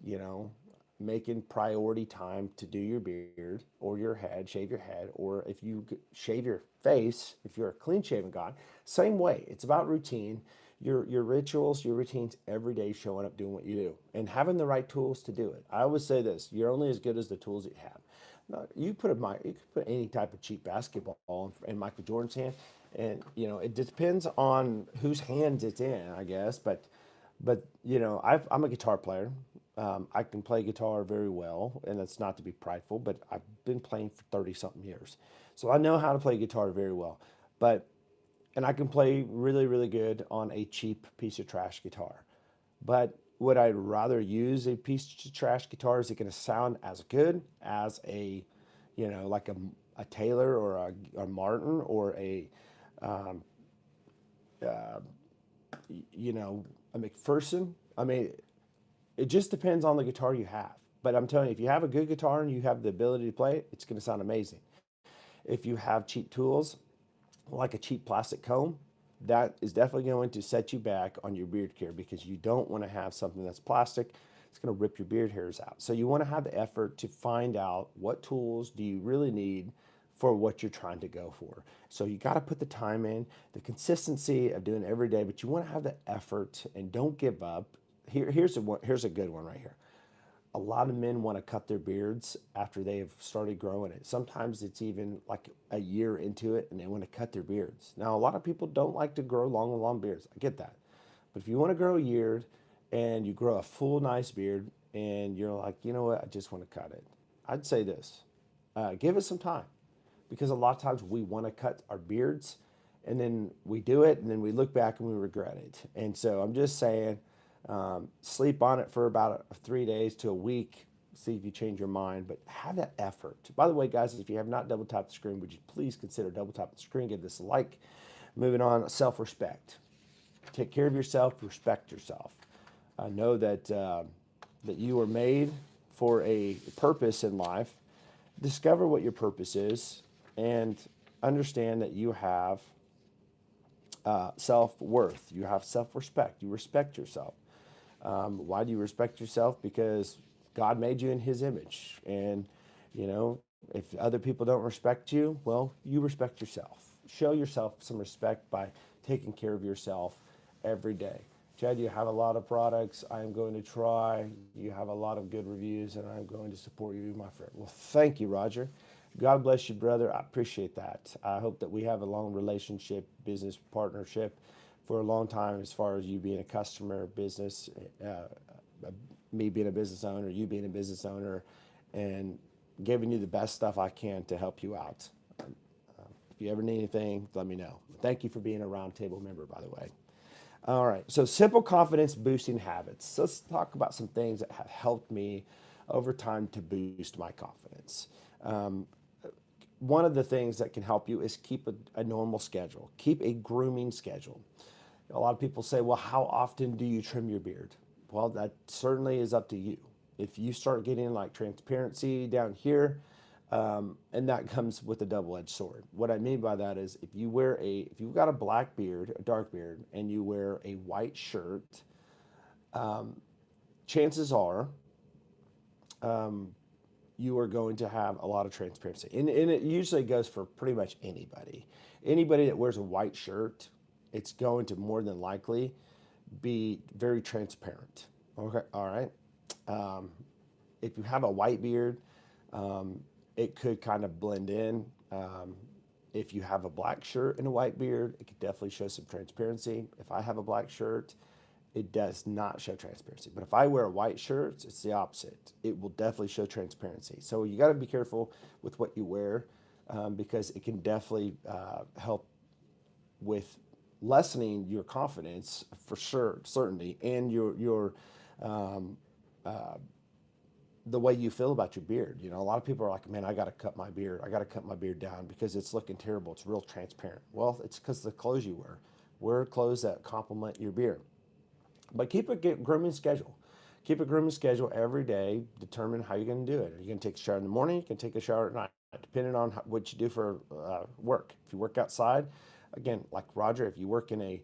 making priority time to do your beard or your head, shave your head, or if you shave your face, if you're a clean shaven guy, same way. It's about routine, your rituals, your routines every day, showing up, doing what you do, and having the right tools to do it. I always say this: you're only as good as the tools that you have. Now, you could put any type of cheap basketball in Michael Jordan's hand, and it depends on whose hands it's in, I guess. But I'm a guitar player. I can play guitar very well, and that's not to be prideful, but I've been playing for 30 something years. So I know how to play guitar very well. But and I can play really, really good on a cheap piece of trash guitar. But would I rather use a piece of trash guitar? Is it going to sound as good as like a Taylor or a Martin or uh, a McPherson? I mean, it just depends on the guitar you have. But I'm telling you, if you have a good guitar and you have the ability to play it, it's going to sound amazing. If you have cheap tools, like a cheap plastic comb, that is definitely going to set you back on your beard care, because you don't want to have something that's plastic. It's going to rip your beard hairs out. So you want to have the effort to find out what tools do you really need for what you're trying to go for. So you got to put the time in, the consistency of doing it every day, but you want to have the effort and don't give up. Here's a good one right here. A lot of men want to cut their beards after they have started growing it. Sometimes it's even like a year into it and they want to cut their beards. Now, a lot of people don't like to grow long beards. I get that. But if you want to grow a beard and you grow a full, nice beard and you're like, you know what, I just want to cut it, I'd say this: give it some time, because a lot of times we want to cut our beards and then we do it and then we look back and we regret it. And so I'm just saying, sleep on it for about 3 days to a week. See if you change your mind, but have that effort. By the way, guys, if you have not double tapped the screen, would you please consider double tapping the screen? Give this a like. Moving on, self-respect. Take care of yourself. Respect yourself. Know that you are made for a purpose in life. Discover what your purpose is, and understand that you have self-worth. You have self-respect. You respect yourself. Why do you respect yourself? Because God made you in his image. And, if other people don't respect you, well, you respect yourself. Show yourself some respect by taking care of yourself every day. Chad, you have a lot of products. I am going to try. You have a lot of good reviews, and I'm going to support you, my friend. Well, thank you, Roger. God bless you, brother. I appreciate that. I hope that we have a long relationship, business partnership for a long time, as far as you being a customer, business, me being a business owner, you being a business owner, and giving you the best stuff I can to help you out. If you ever need anything, let me know. Thank you for being a roundtable member, by the way. All right, so simple confidence boosting habits. So let's talk about some things that have helped me over time to boost my confidence. Um, One of the things that can help you is keep a normal schedule, keep a grooming schedule. A lot of people say, well, how often do you trim your beard? Well, that certainly is up to you. If you start getting like transparency down here, and that comes with a double-edged sword. What I mean by that is if you've got a black beard, a dark beard, and you wear a white shirt, chances are you are going to have a lot of transparency. And it usually goes for pretty much anybody. Anybody that wears a white shirt, it's going to more than likely be very transparent. Okay, all right. Um, if you have a white beard, it could kind of blend in. If you have a black shirt and a white beard, it could definitely show some transparency. If I have a black shirt, it does not show transparency. But if I wear a white shirt, it's the opposite. It will definitely show transparency. So you got to be careful with what you wear, because it can definitely help with lessening your confidence for sure, certainty, and your um, the way you feel about your beard. You know, a lot of people are like, man, I got to cut my beard. I got to cut my beard down because it's looking terrible. It's real transparent. Well, it's because of the clothes you wear. Wear clothes that complement your beard. But keep a grooming schedule. Keep a grooming schedule every day. Determine how you're going to do it. Are you going to take a shower in the morning? You can take a shower at night, depending on what you do for work. If you work outside, again, like Roger, if you work in a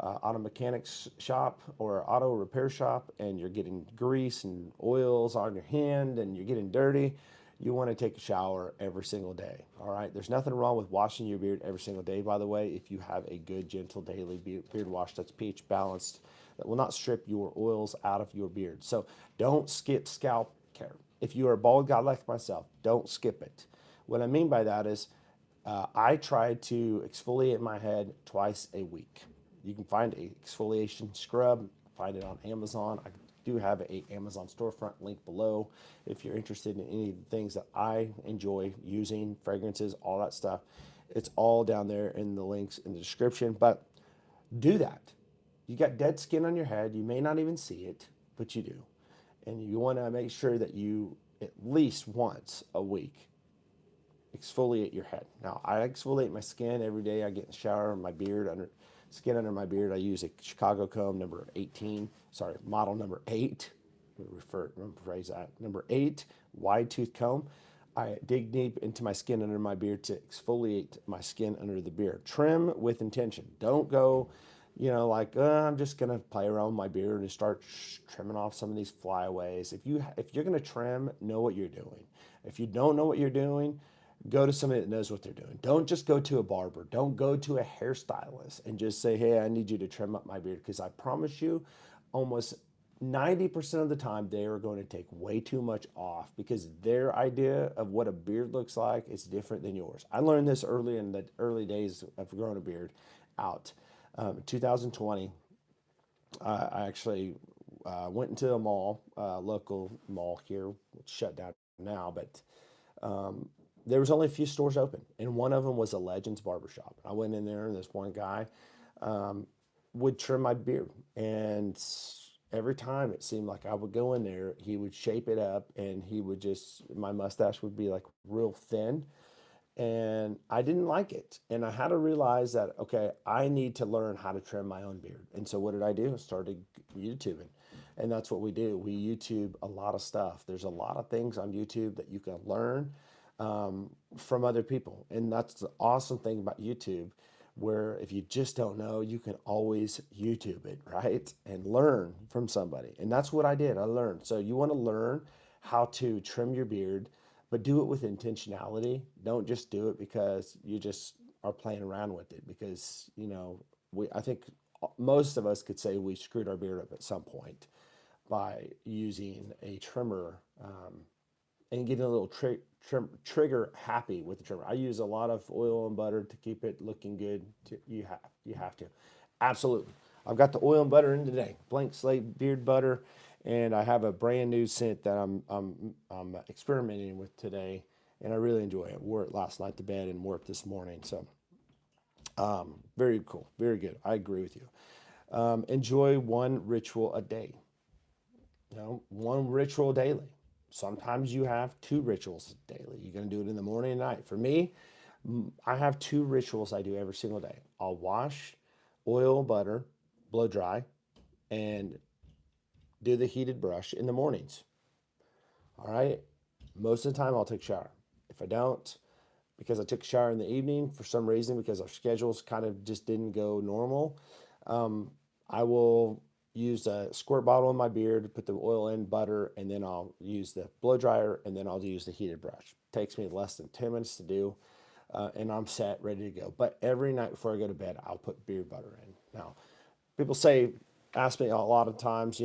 auto mechanics shop or auto repair shop and you're getting grease and oils on your hand and you're getting dirty, you want to take a shower every single day. All right. There's nothing wrong with washing your beard every single day, by the way, if you have a good, gentle daily beard wash that's pH balanced, that will not strip your oils out of your beard. So don't skip scalp care. If you are a bald guy like myself, don't skip it. What I mean by that is I try to exfoliate my head twice a week. You can find a exfoliation scrub, find it on Amazon. I do have a Amazon storefront link below if you're interested in any of the things that I enjoy using, fragrances, all that stuff. It's all down there in the links in the description. But do that. You got dead skin on your head. You may not even see it, but you do. And you want to make sure that you at least once a week exfoliate your head. Now, I exfoliate my skin every day. I get in the shower, my beard, skin under my beard. I use a Chicago comb number 18, sorry, model number 8. Rephrase that. Number 8, wide tooth comb. I dig deep into my skin under my beard to exfoliate my skin under the beard. Trim with intention. Don't go, like I'm just gonna play around with my beard and start trimming off some of these flyaways. If you're gonna trim, know what you're doing. If you don't know what you're doing, go to somebody that knows what they're doing. Don't just go to a barber. Don't go to a hairstylist and just say, hey, I need you to trim up my beard. Because I promise you, almost 90% of the time, they are going to take way too much off because their idea of what a beard looks like is different than yours. I learned this early in the early days of growing a beard out. In 2020, I actually went into a mall, local mall here, it's shut down now, but there was only a few stores open, and one of them was a Legends Barbershop. I went in there, and this one guy would trim my beard, and every time it seemed like I would go in there, he would shape it up, and my mustache would be like real thin, and I didn't like it. And I had to realize that, okay, I need to learn how to trim my own beard. And so what did I do? I started YouTubing. And that's what we do. We YouTube a lot of stuff. There's a lot of things on YouTube that you can learn from other people. And that's the awesome thing about YouTube, where if you just don't know, you can always YouTube it, right? And learn from somebody. And that's what I did. I learned. So you want to learn how to trim your beard, but do it with intentionality. Don't just do it because you just are playing around with it. Because, I think most of us could say we screwed our beard up at some point by using a trimmer and getting a little trigger happy with the trimmer. I use a lot of oil and butter to keep it looking good. You have to. Absolutely. I've got the oil and butter in today. Blank slate beard butter and I have a brand new scent that I'm experimenting with today, and I really enjoy it. Wore it last night to bed and wore it this morning. So very cool, very good. I agree with you. Enjoy one ritual a day. One ritual daily. Sometimes you have two rituals daily. You're going to do it in the morning and night. For me, I have two rituals I do every single day. I'll wash, oil, butter, blow dry, and do the heated brush in the mornings. All right. Most of the time, I'll take a shower. If I don't, because I took a shower in the evening for some reason, because our schedules kind of just didn't go normal, I will use a squirt bottle in my beard, put the oil in, butter, and then I'll use the blow dryer, and then I'll use the heated brush. It takes me less than 10 minutes to do, and I'm set, ready to go. But every night before I go to bed, I'll put beard butter in. Now, people ask me a lot of times,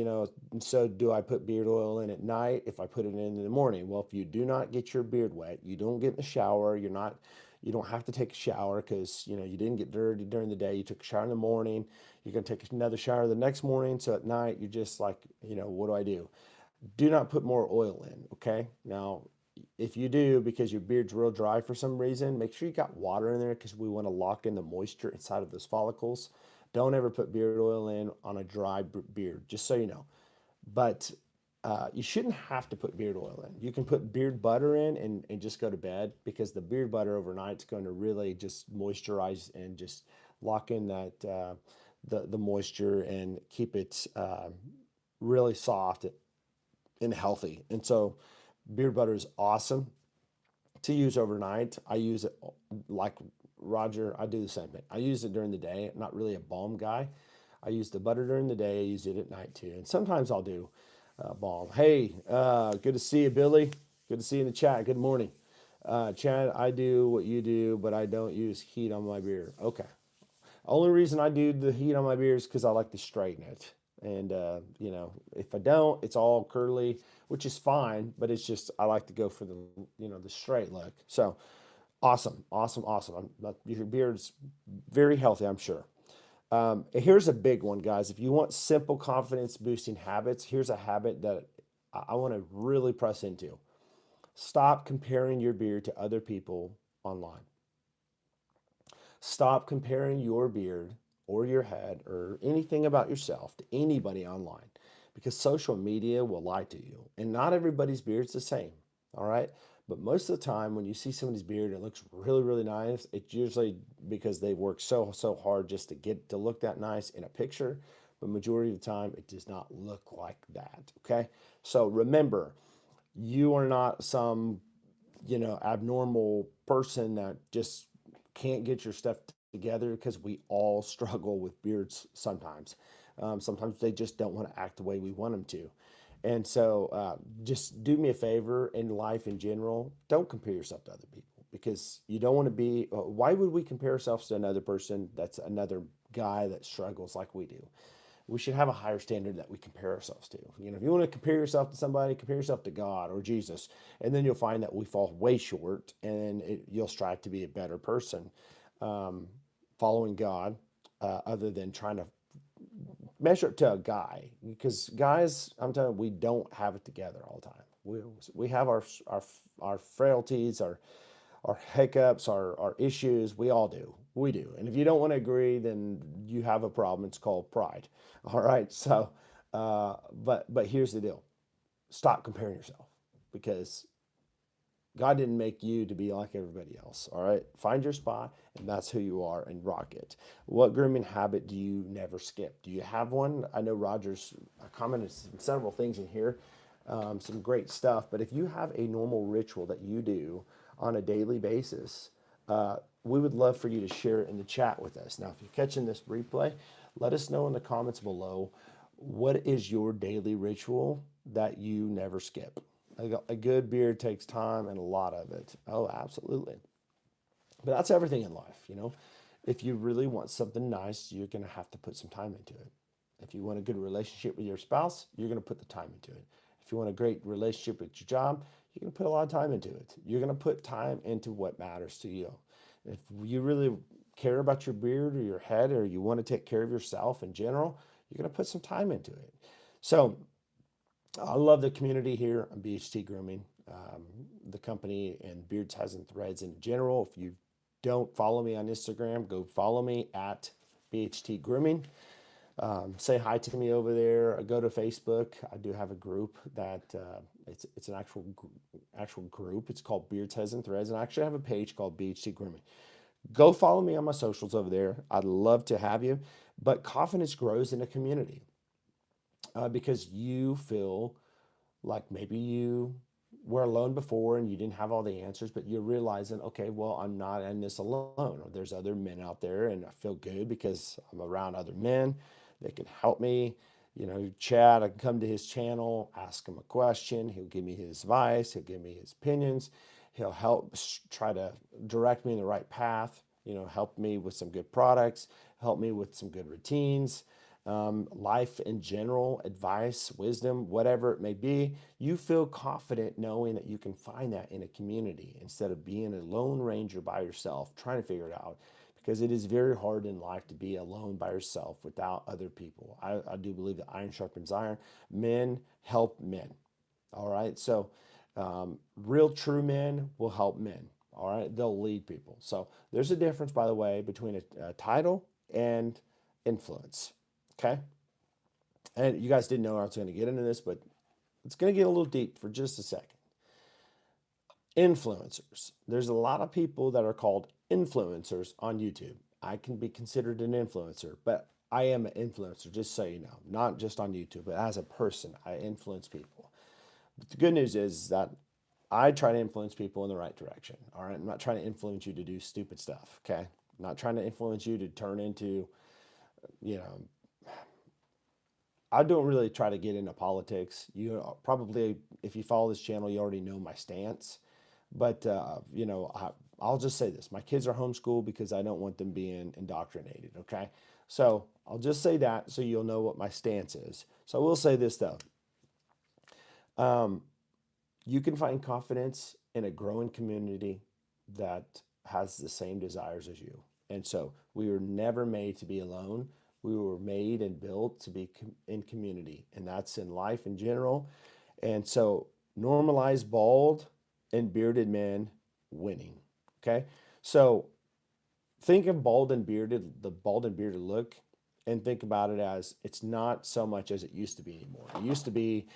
so do I put beard oil in at night if I put it in the morning? Well, if you do not get your beard wet, you don't get in the shower, you don't have to take a shower because, you didn't get dirty during the day. You took a shower in the morning. You're going to take another shower the next morning. So at night, you're just like, what do I do? Do not put more oil in, okay? Now, if you do, because your beard's real dry for some reason, make sure you got water in there because we want to lock in the moisture inside of those follicles. Don't ever put beard oil in on a dry beard, just so you know. But you shouldn't have to put beard oil in. You can put beard butter in and just go to bed, because the beard butter overnight is going to really just moisturize and just lock in that the moisture and keep it really soft and healthy. And so beard butter is awesome to use overnight. I use it like Roger. I do the same thing. I use it during the day. I'm not really a balm guy. I use the butter during the day. I use it at night too. And sometimes I'll do balm. Hey, good to see you, Billy. Good to see you in the chat. Good morning. Chad, I do what you do, but I don't use heat on my beard. Okay. Only reason I do the heat on my beard is because I like to straighten it. And, if I don't, it's all curly, which is fine, but it's just, I like to go for the straight look. So awesome, awesome, awesome. Your beard's very healthy, I'm sure. Here's a big one, guys. If you want simple confidence boosting habits, here's a habit that I want to really press into. Stop comparing your beard to other people online. Stop comparing your beard or your head or anything about yourself to anybody online, because social media will lie to you. And not everybody's beard's the same. All right. But most of the time, when you see somebody's beard and it looks really, really nice, it's usually because they work so hard just to get to look that nice in a picture. But majority of the time, it does not look like that. Okay. So remember, you are not some abnormal person that just can't get your stuff together, because we all struggle with beards sometimes. Sometimes they just don't want to act the way we want them to. And so just do me a favor in life in general. Don't compare yourself to other people, because you don't want to be. Why would we compare ourselves to another person that's another guy that struggles like we do? We should have a higher standard that we compare ourselves to. If you want to compare yourself to somebody, compare yourself to God or Jesus, and then you'll find that we fall way short, and you'll strive to be a better person, following God, other than trying to measure it to a guy. Because guys, I'm telling you, we don't have it together all the time. We have our frailties, our hiccups, our issues. We all do. We do. And if you don't want to agree, then you have a problem. It's called pride. All right. So, but here's the deal: stop comparing yourself, because God didn't make you to be like everybody else. All right. Find your spot, and that's who you are, and rock it. What grooming habit do you never skip? Do you have one? I know Roger's commented several things in here, some great stuff. But if you have a normal ritual that you do on a daily basis, we would love for you to share it in the chat with us. Now, if you're catching this replay, let us know in the comments below, what is your daily ritual that you never skip? A good beard takes time and a lot of it. Oh, absolutely. But that's everything in life. If you really want something nice, you're going to have to put some time into it. If you want a good relationship with your spouse, you're going to put the time into it. If you want a great relationship with your job, you're going to put a lot of time into it. You're going to put time into what matters to you. If you really care about your beard or your head, or you want to take care of yourself in general, you're going to put some time into it. So I love the community here on BHT Grooming, the company, and Beard Ties and Threads in general. If you don't follow me on Instagram, go follow me at BHT Grooming. Say hi to me over there. Go to Facebook. I do have a group that it's an actual group. It's called Beard Ties and Threads, and I actually have a page called BHT Grooming. Go follow me on my socials over there. I'd love to have you. But confidence grows in a community because you feel like maybe you were alone before and you didn't have all the answers, but you're realizing, okay, well, I'm not in this alone. Or there's other men out there, and I feel good because I'm around other men. They can help me. Chad, I can come to his channel, ask him a question. He'll give me his advice. He'll give me his opinions. He'll help try to direct me in the right path, help me with some good products, help me with some good routines, life in general, advice, wisdom, whatever it may be. You feel confident knowing that you can find that in a community instead of being a lone ranger by yourself, trying to figure it out. Because it is very hard in life to be alone by yourself without other people. I do believe that iron sharpens iron. Men help men. All right. So, real true men will help men. All right. They'll lead people. So, there's a difference, by the way, between a title and influence. Okay. And you guys didn't know I was going to get into this, but it's going to get a little deep for just a second. Influencers. There's a lot of people that are called influencers on YouTube. I can be considered an influencer, but I am an influencer, just so you know, not just on YouTube, but as a person, I influence people. But the good news is that I try to influence people in the right direction. All right. I'm not trying to influence you to do stupid stuff. Okay. I'm not trying to influence you to turn into, you know, I don't really try to get into politics. You probably, if you follow this channel, you already know my stance. But I'll just say this: my kids are homeschooled because I don't want them being indoctrinated. Okay, so I'll just say that so you'll know what my stance is. So I will say this though: um, you can find confidence in a growing community that has the same desires as you. And so we were never made to be alone. We were made and built to be in community, and that's in life in general. And so normalize bald and bearded men winning. Okay. So think of the bald and bearded look, and think about it as it's not so much as it used to be anymore. It used to be,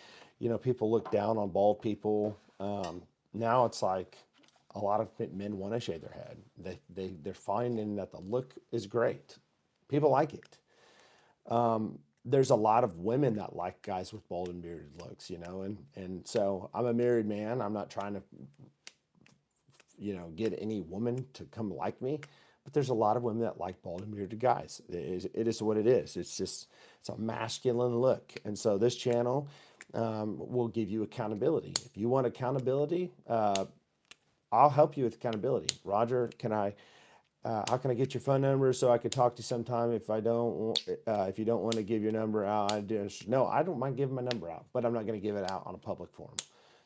people look down on bald people. Now it's like a lot of men want to shave their head. They're finding that the look is great. People like it. There's a lot of women that like guys with bald and bearded looks, and so I'm a married man. I'm not trying to get any woman to come like me. But there's a lot of women that like bald and bearded guys. It is what it is. It's a masculine look. And so this channel will give you accountability. If you want accountability, I'll help you with accountability. Roger, how can I get your phone number so I can talk to you sometime? If you don't want to give your number out, no, I don't mind giving my number out, but I'm not going to give it out on a public forum.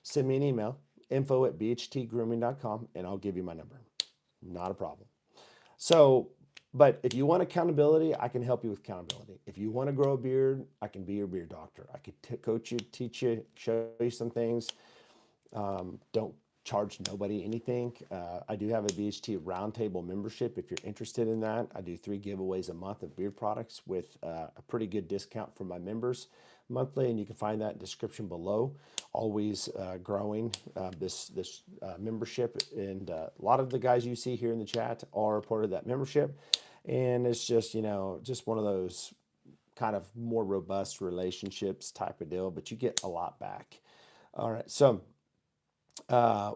Send me an email, info@bhtgrooming.com, and I'll give you my number. Not a problem. So, but if you want accountability, I can help you with accountability. If you want to grow a beard, I can be your beard doctor. I could coach you, teach you, show you some things. Don't charge nobody anything. I do have a BHT Roundtable membership if you're interested in that. I do 3 giveaways a month of beard products with a pretty good discount for my members monthly, and you can find that description below. Always growing this membership, and a lot of the guys you see here in the chat are part of that membership, and it's just just one of those kind of more robust relationships type of deal, but you get a lot back. All right, so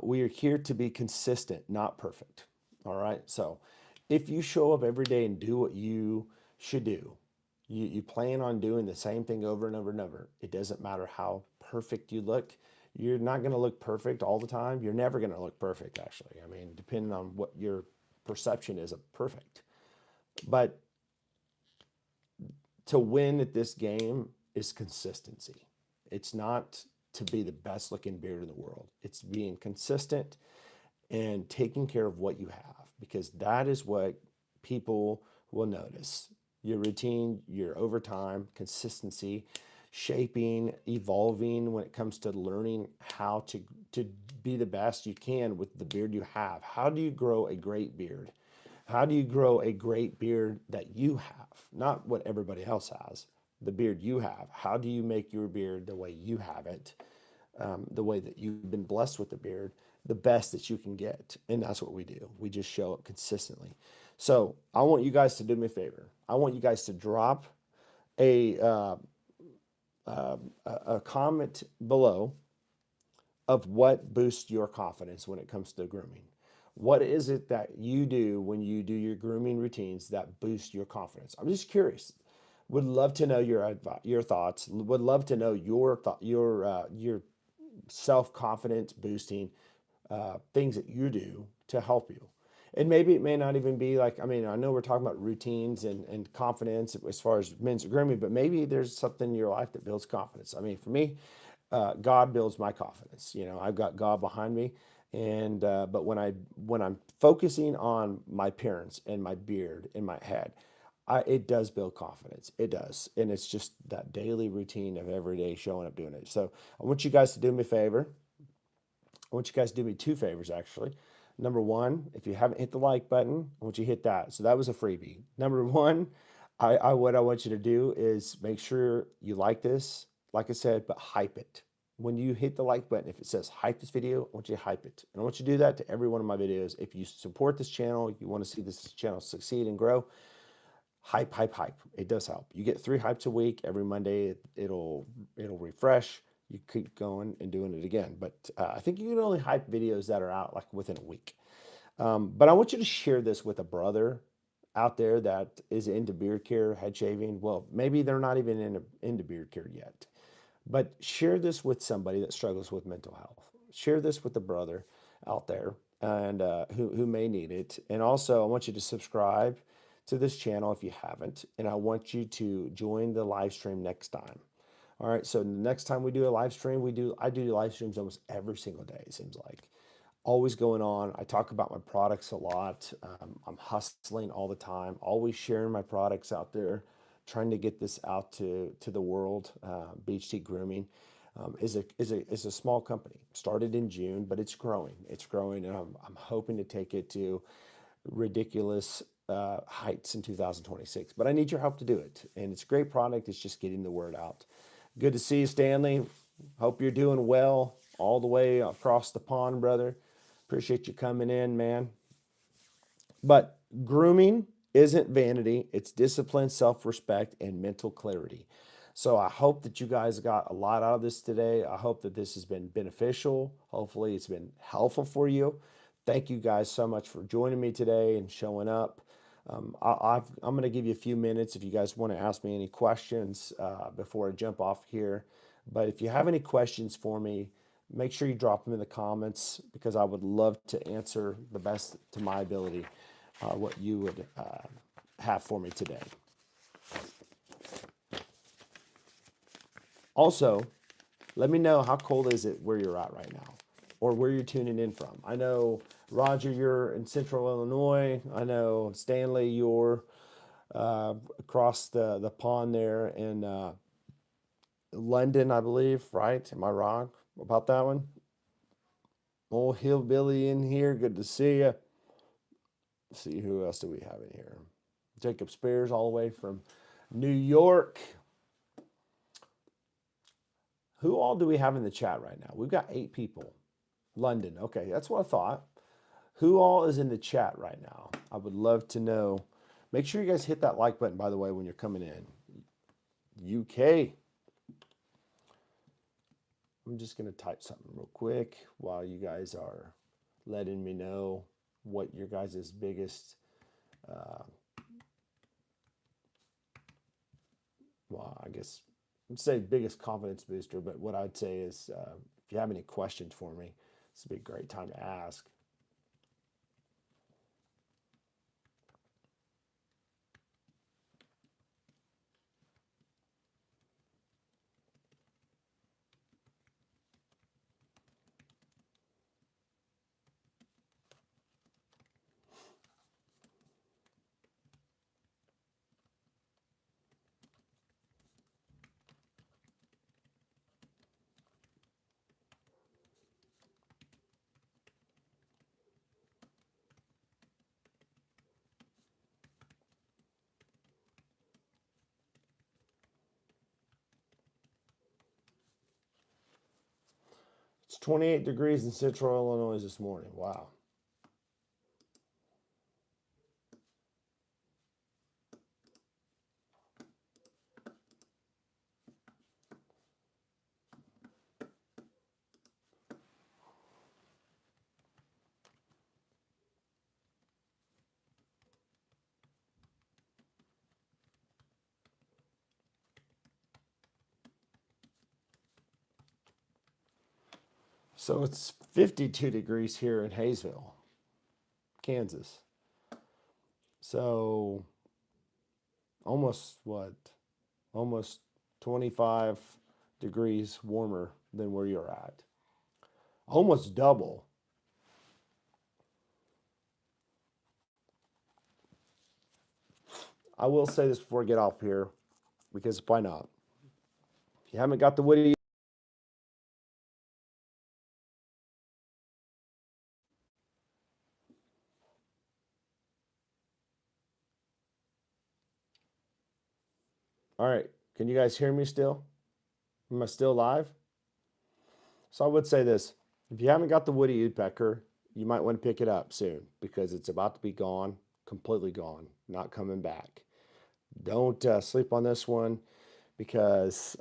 we are here to be consistent, not perfect. All right. So if you show up every day and do what you should do, you plan on doing the same thing over and over and over. It doesn't matter how perfect you look. You're not going to look perfect all the time. You're never going to look perfect, actually. I mean, depending on what your perception is of perfect. But to win at this game is consistency. It's not to be the best looking beard in the world. It's being consistent and taking care of what you have, because that is what people will notice. Your routine, your overtime, consistency shaping, evolving when it comes to learning how to be the best you can with the beard you have. How do you grow a great beard? How do you grow a great beard that you have, not what everybody else has, the beard you have? How do you make your beard the way you have it, the way that you've been blessed with the beard, the best that you can get? And that's what we do. We just show up consistently. So I want you guys to do me a favor. I want you guys to drop a a comment below of what boosts your confidence when it comes to grooming. What is it that you do when you do your grooming routines that boost your confidence? I'm just curious. Would love to know your thoughts. Would love to know your self confidence boosting things that you do to help you. And maybe it may not even be like, I mean, I know we're talking about routines and confidence as far as men's grooming, but maybe there's something in your life that builds confidence. I mean, for me, God builds my confidence. You know, I've got God behind me, and but when I'm focusing on my appearance and my beard and my head, it does build confidence. It does, and it's just that daily routine of every day showing up doing it. So I want you guys to do me a favor. I want you guys to do me two favors, actually. Number one, if you haven't hit the like button, I want you to hit that. So that was a freebie. Number one, what I want you to do is make sure you like this, like I said, but hype it. When you hit the like button, if it says hype this video, I want you to hype it. And I want you to do that to every one of my videos. If you support this channel, you want to see this channel succeed and grow, hype, hype, hype. It does help. You get 3 hypes a week. Every Monday, it'll refresh. You keep going and doing it again. But I think you can only hype videos that are out like within a week. But I want you to share this with a brother out there that is into beard care, head shaving. Well, maybe they're not even into beard care yet. But share this with somebody that struggles with mental health. Share this with a brother out there and who may need it. And also, I want you to subscribe to this channel if you haven't. And I want you to join the live stream next time. All right. So next time we do a live stream, I do live streams almost every single day, it seems like. Always going on. I talk about my products a lot. I'm hustling all the time, always sharing my products out there, trying to get this out to the world. BHT Grooming is a small company. Started in June, but it's growing. It's growing, and I'm hoping to take it to ridiculous heights in 2026. But I need your help to do it, and it's a great product. It's just getting the word out. Good to see you, Stanley. Hope you're doing well all the way across the pond, brother. Appreciate you coming in, man. But grooming isn't vanity, it's discipline, self respect, and mental clarity. So I hope that you guys got a lot out of this today. I hope that this has been beneficial. Hopefully, it's been helpful for you. Thank you guys so much for joining me today and showing up. I'm going to give you a few minutes if you guys want to ask me any questions before I jump off here. But if you have any questions for me, make sure you drop them in the comments because I would love to answer the best to my ability what you would have for me today. Also, let me know how cold is it where you're at right now or where you're tuning in from. I know, Roger, you're in Central Illinois. I know, Stanley, you're across the pond there in London, I believe, right? Am I wrong about that one? Old hillbilly in here. Good to see you. See who else do we have in here? Jacob Spears, all the way from New York. Who all do we have in the chat right now? We've got 8 people. London. Okay, that's what I thought. Who all is in the chat right now? I would love to know. Make sure you guys hit that like button, by the way, when you're coming in. UK. I'm just going to type something real quick while you guys are letting me know what your guys' biggest, well, I guess I'd say biggest confidence booster, but what I'd say is if you have any questions for me, this would be a great time to ask. It's 28 degrees in central Illinois this morning. Wow. So it's 52 degrees here in Hayesville, Kansas. So almost what? Almost 25 degrees warmer than where you're at. Almost double. I will say this before I get off here, because why not? If you haven't got the Woody, all right, can you guys hear me still? Am I still live? So I would say this, if you haven't got the Woody Woodpecker, you might want to pick it up soon because it's about to be gone, completely gone, not coming back. Don't sleep on this one because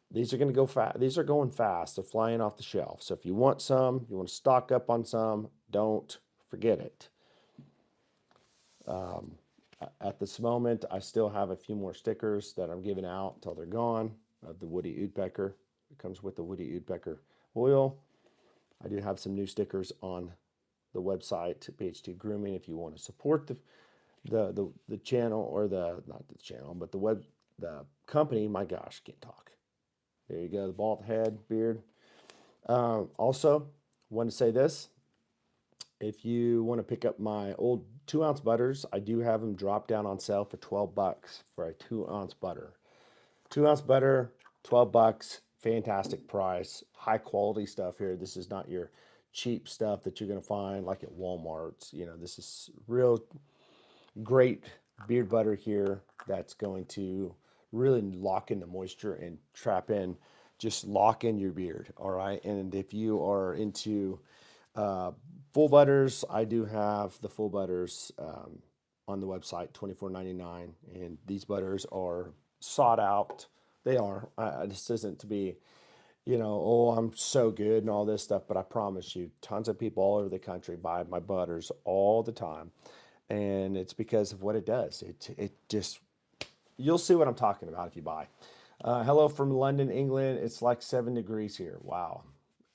these are going to go fast. These are going fast. They're flying off the shelf. So if you want some, you want to stock up on some, don't forget it. At this moment, I still have a few more stickers that I'm giving out until they're gone of the Woody Woodpecker. It comes with the Woody Woodpecker oil. I do have some new stickers on the website, BHT Grooming, if you want to support the channel, or not the channel, but the company. My gosh, can't talk. There you go, the bald head, beard. Also, want to say this. If you want to pick up my old 2-ounce butters, I do have them drop down on sale for 12 bucks for a 2-ounce butter. 2-ounce butter, 12 bucks, fantastic price, high quality stuff here. This is not your cheap stuff that you're going to find like at Walmart's. You know, this is real great beard butter here that's going to really lock in the moisture and trap in, just lock in your beard. All right. And if you are into full butters, I do have the full butters on the website, $24.99. And these butters are sought out. They are. This isn't to be, you know, oh, I'm so good and all this stuff, but I promise you, tons of people all over the country buy my butters all the time. And it's because of what it does. It just, you'll see what I'm talking about if you buy. Hello from London, England. It's like 7 degrees here. Wow.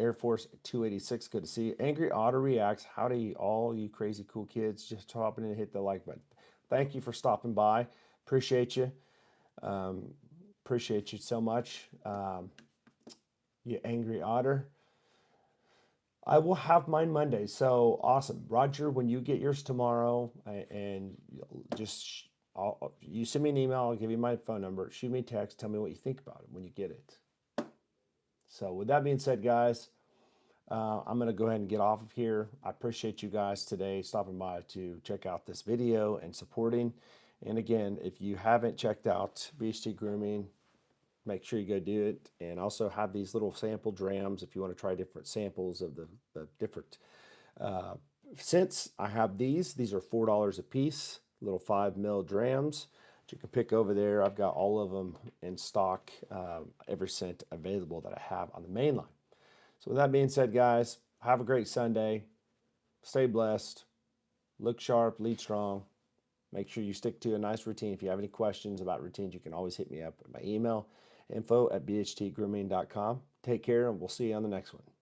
Air Force 286, good to see you. Angry Otter Reacts. Howdy, all you crazy cool kids. Just hopping in and hit the like button. Thank you for stopping by. Appreciate you. Appreciate you so much. You Angry Otter. I will have mine Monday. So awesome. Roger, when you get yours tomorrow, and just you send me an email, I'll give you my phone number. Shoot me a text. Tell me what you think about it when you get it. So with that being said, guys, I'm going to go ahead and get off of here. I appreciate you guys today stopping by to check out this video and supporting. And again, if you haven't checked out BHT Grooming, make sure you go do it. And also have these little sample drams if you want to try different samples of the different scents. I have these. These are $4 a piece, little 5 ml drams that you can pick over there. I've got all of them in stock, every scent available that I have on the main line. So with that being said, guys, have a great Sunday. Stay blessed. Look sharp, lead strong. Make sure you stick to a nice routine. If you have any questions about routines, you can always hit me up at my email, info@bhtgrooming.com. Take care, and we'll see you on the next one.